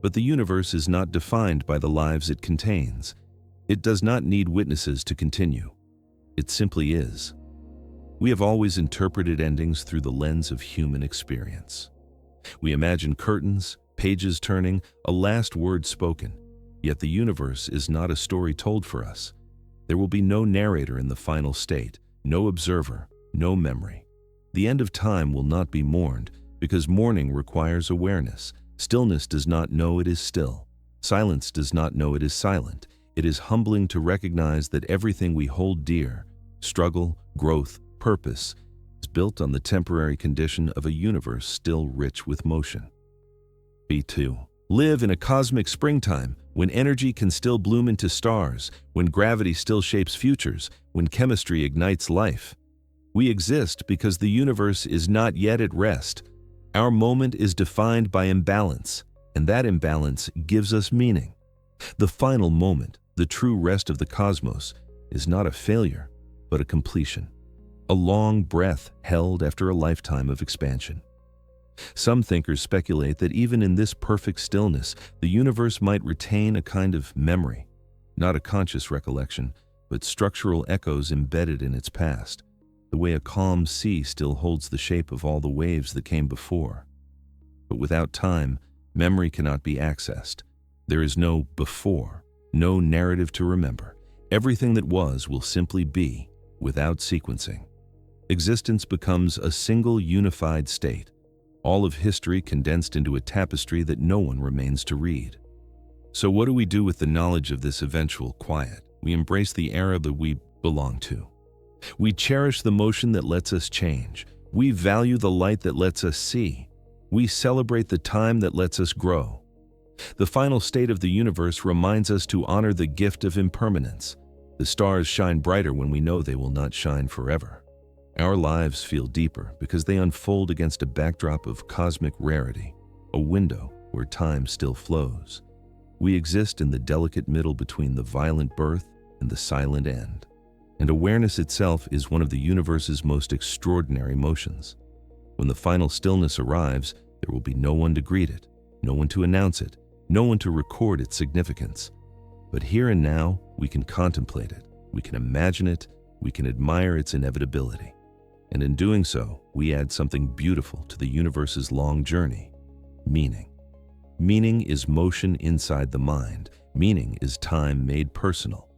But the universe is not defined by the lives it contains. It does not need witnesses to continue. It simply is. We have always interpreted endings through the lens of human experience. We imagine curtains, pages turning, a last word spoken. Yet the universe is not a story told for us. There will be no narrator in the final state, no observer, no memory. The end of time will not be mourned, because mourning requires awareness. Stillness does not know it is still. Silence does not know it is silent. It is humbling to recognize that everything we hold dear, struggle, growth, purpose, is built on the temporary condition of a universe still rich with motion. B2. Live in a cosmic springtime, when energy can still bloom into stars, when gravity still shapes futures, when chemistry ignites life. We exist because the universe is not yet at rest. Our moment is defined by imbalance, and that imbalance gives us meaning. The final moment, the true rest of the cosmos, is not a failure, but a completion. A long breath held after a lifetime of expansion. Some thinkers speculate that even in this perfect stillness, the universe might retain a kind of memory, not a conscious recollection, but structural echoes embedded in its past, the way a calm sea still holds the shape of all the waves that came before. But without time, memory cannot be accessed. There is no before, no narrative to remember. Everything that was will simply be, without sequencing. Existence becomes a single unified state, all of history condensed into a tapestry that no one remains to read. So what do we do with the knowledge of this eventual quiet? We embrace the era that we belong to. We cherish the motion that lets us change. We value the light that lets us see. We celebrate the time that lets us grow. The final state of the universe reminds us to honor the gift of impermanence. The stars shine brighter when we know they will not shine forever. Our lives feel deeper because they unfold against a backdrop of cosmic rarity, a window where time still flows. We exist in the delicate middle between the violent birth and the silent end. And awareness itself is one of the universe's most extraordinary motions. When the final stillness arrives, there will be no one to greet it, no one to announce it, no one to record its significance. But here and now, we can contemplate it, we can imagine it, we can admire its inevitability. And in doing so, we add something beautiful to the universe's long journey: meaning. Meaning is motion inside the mind. Meaning is time made personal.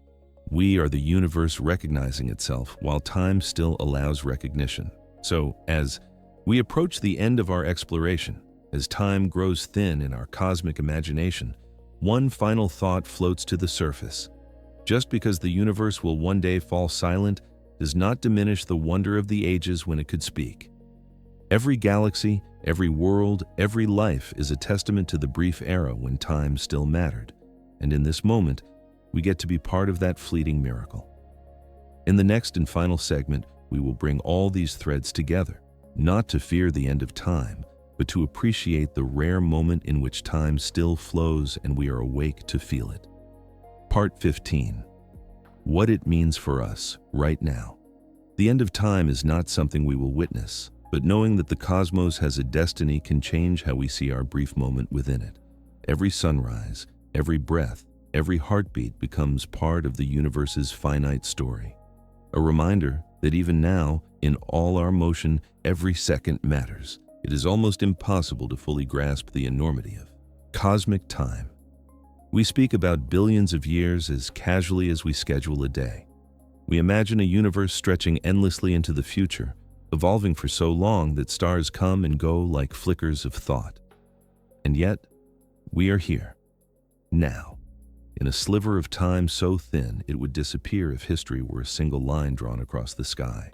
We are the universe recognizing itself while time still allows recognition. So, as we approach the end of our exploration, as time grows thin in our cosmic imagination, one final thought floats to the surface. Just because the universe will one day fall silent does not diminish the wonder of the ages when it could speak. Every galaxy, every world, every life is a testament to the brief era when time still mattered. And in this moment, we get to be part of that fleeting miracle. In the next and final segment, we will bring all these threads together, not to fear the end of time, but to appreciate the rare moment in which time still flows and we are awake to feel it. Part 15. What it means for us right now. The end of time is not something we will witness, but knowing that the cosmos has a destiny can change how we see our brief moment within it. Every sunrise, every breath, every heartbeat becomes part of the universe's finite story. A reminder that even now, in all our motion, every second matters. It is almost impossible to fully grasp the enormity of cosmic time. We speak about billions of years as casually as we schedule a day. We imagine a universe stretching endlessly into the future, evolving for so long that stars come and go like flickers of thought. And yet, we are here, now, in a sliver of time so thin it would disappear if history were a single line drawn across the sky.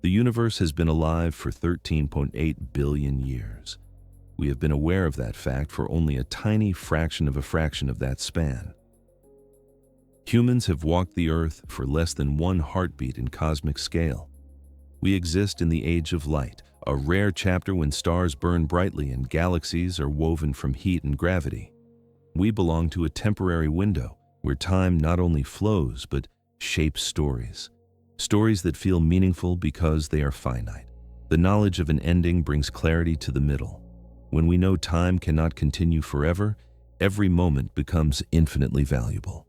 The universe has been alive for 13.8 billion years. We have been aware of that fact for only a tiny fraction of that span. Humans have walked the earth for less than one heartbeat in cosmic scale. We exist in the age of light, a rare chapter when stars burn brightly and galaxies are woven from heat and gravity. We belong to a temporary window where time not only flows but shapes stories. Stories that feel meaningful because they are finite. The knowledge of an ending brings clarity to the middle. When we know time cannot continue forever, every moment becomes infinitely valuable.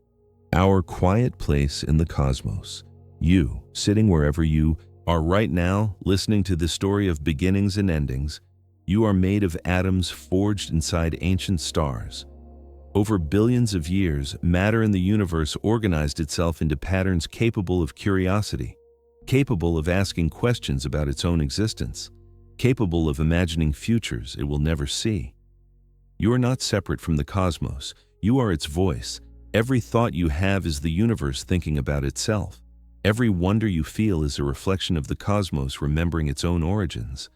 Our quiet place in the cosmos. You, sitting wherever you are right now, listening to the story of beginnings and endings. You are made of atoms forged inside ancient stars. Over billions of years, matter in the universe organized itself into patterns capable of curiosity, capable of asking questions about its own existence, capable of imagining futures it will never see. You are not separate from the cosmos. You are its voice. Every thought you have is the universe thinking about itself. Every wonder you feel is a reflection of the cosmos remembering its own origins.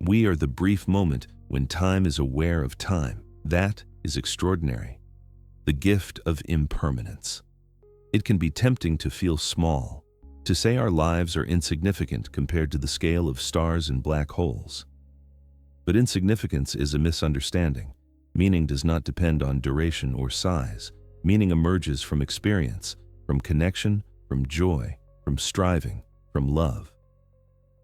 We are the brief moment when time is aware of time. That is extraordinary. The gift of impermanence. It can be tempting to feel small, to say our lives are insignificant compared to the scale of stars and black holes. But insignificance is a misunderstanding. Meaning does not depend on duration or size. Meaning emerges from experience, from connection, from joy, from striving, from love.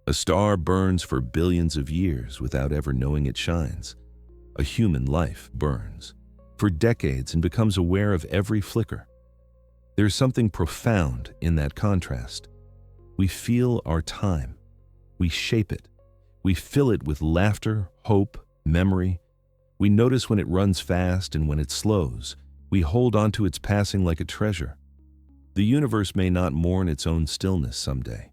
A star burns for billions of years without ever knowing it shines. A human life burns for decades and becomes aware of every flicker. There is something profound in that contrast. We feel our time. We shape it. We fill it with laughter, hope, memory. We notice when it runs fast and when it slows. We hold on to its passing like a treasure. The universe may not mourn its own stillness someday,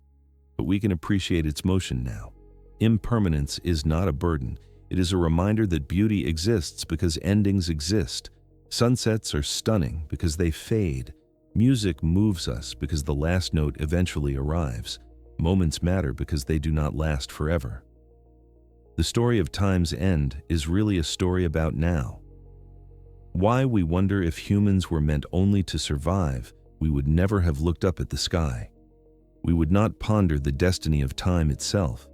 but we can appreciate its motion now. Impermanence is not a burden. It is a reminder that beauty exists because endings exist. Sunsets are stunning because they fade. Music moves us because the last note eventually arrives. Moments matter because they do not last forever. The story of time's end is really a story about now. Why we wonder if humans were meant only to survive, we would never have looked up at the sky. We would not ponder the destiny of time itself.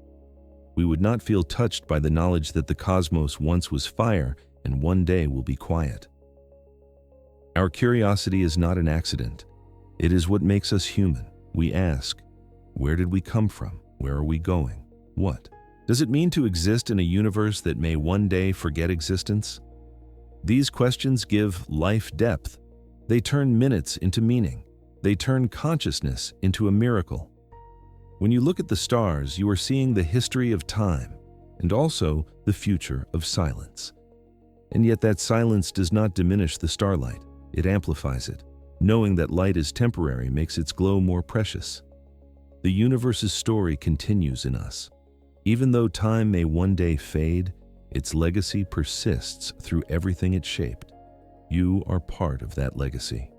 We would not feel touched by the knowledge that the cosmos once was fire and one day will be quiet. Our curiosity is not an accident. It is what makes us human. We ask, where did we come from? Where are we going? What does it mean to exist in a universe that may one day forget existence? These questions give life depth. They turn minutes into meaning. They turn consciousness into a miracle. When you look at the stars, you are seeing the history of time and also the future of silence. And yet that silence does not diminish the starlight. It amplifies it. Knowing that light is temporary makes its glow more precious. The universe's story continues in us. Even though time may one day fade, its legacy persists through everything it shaped. You are part of that legacy.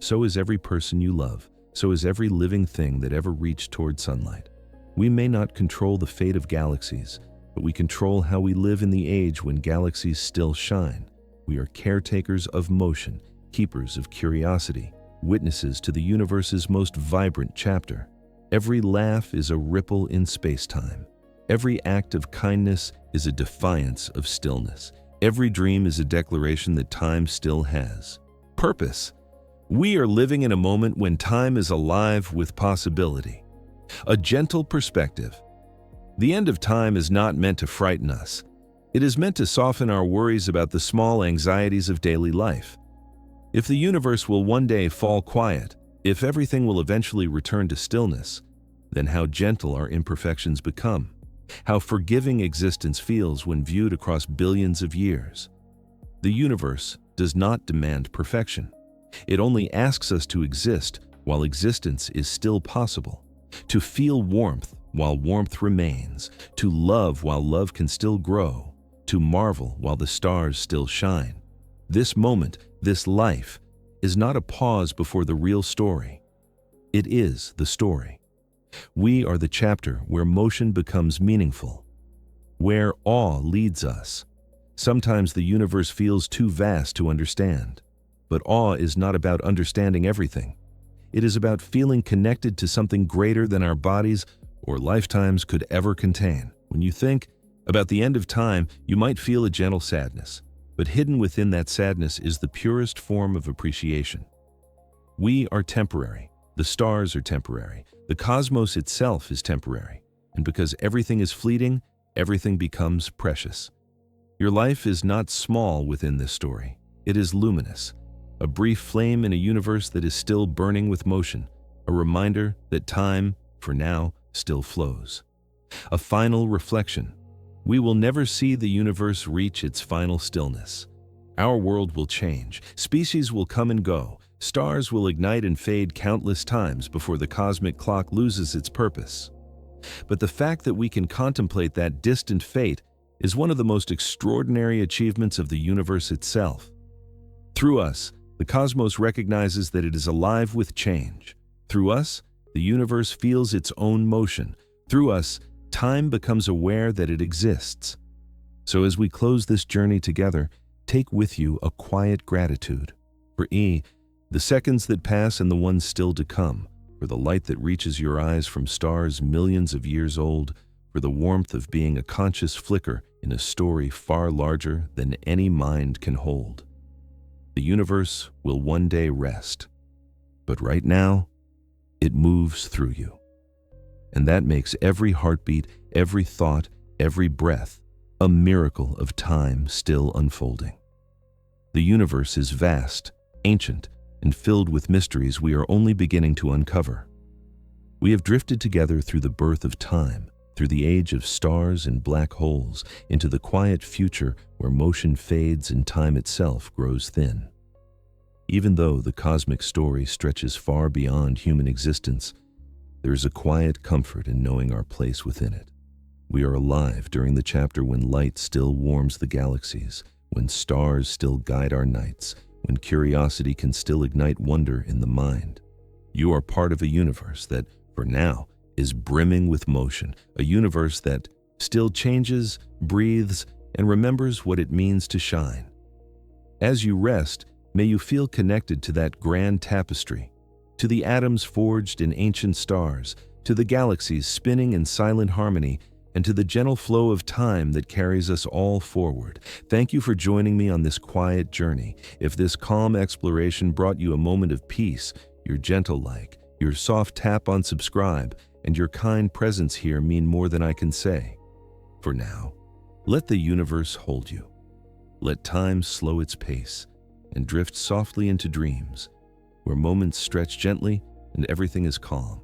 So is every person you love. So is every living thing that ever reached toward sunlight. We may not control the fate of galaxies, but we control how we live in the age when galaxies still shine. We are caretakers of motion, keepers of curiosity, witnesses to the universe's most vibrant chapter. Every laugh is a ripple in space-time. Every act of kindness is a defiance of stillness. Every dream is a declaration that time still has purpose. We are living in a moment when time is alive with possibility. A gentle perspective. The end of time is not meant to frighten us. It is meant to soften our worries about the small anxieties of daily life. If the universe will one day fall quiet, if everything will eventually return to stillness, then how gentle our imperfections become. How forgiving existence feels when viewed across billions of years. The universe does not demand perfection. It only asks us to exist while existence is still possible, to feel warmth while warmth remains, to love while love can still grow, to marvel while the stars still shine. This moment, this life, is not a pause before the real story. It is the story. We are the chapter where motion becomes meaningful, where awe leads us. Sometimes the universe feels too vast to understand, but awe is not about understanding everything. It is about feeling connected to something greater than our bodies or lifetimes could ever contain. When you think about the end of time, you might feel a gentle sadness, but hidden within that sadness is the purest form of appreciation. We are temporary. The stars are temporary. The cosmos itself is temporary. And because everything is fleeting, everything becomes precious. Your life is not small within this story. It is luminous, a brief flame in a universe that is still burning with motion, a reminder that time, for now, still flows. A final reflection. We will never see the universe reach its final stillness. Our world will change. Species will come and go. Stars will ignite and fade countless times before the cosmic clock loses its purpose. But the fact that we can contemplate that distant fate is one of the most extraordinary achievements of the universe itself. Through us, the cosmos recognizes that it is alive with change. Through us, the universe feels its own motion. Through us, time becomes aware that it exists. So as we close this journey together, take with you a quiet gratitude for the seconds that pass and the ones still to come, for the light that reaches your eyes from stars millions of years old, for the warmth of being a conscious flicker in a story far larger than any mind can hold. The universe will one day rest, but right now, it moves through you. And that makes every heartbeat, every thought, every breath, a miracle of time still unfolding. The universe is vast, ancient, and filled with mysteries we are only beginning to uncover. We have drifted together through the birth of time, through the age of stars and black holes, into the quiet future where motion fades and time itself grows thin. Even though the cosmic story stretches far beyond human existence, there is a quiet comfort in knowing our place within it. We are alive during the chapter when light still warms the galaxies, when stars still guide our nights, when curiosity can still ignite wonder in the mind. You are part of a universe that, for now, is brimming with motion, a universe that still changes, breathes, and remembers what it means to shine. As you rest, may you feel connected to that grand tapestry, to the atoms forged in ancient stars, to the galaxies spinning in silent harmony, and to the gentle flow of time that carries us all forward. Thank you for joining me on this quiet journey. If this calm exploration brought you a moment of peace, your gentle like, your soft tap on subscribe, and your kind presence here mean more than I can say. For now, let the universe hold you. Let time slow its pace and drift softly into dreams, where moments stretch gently and everything is calm.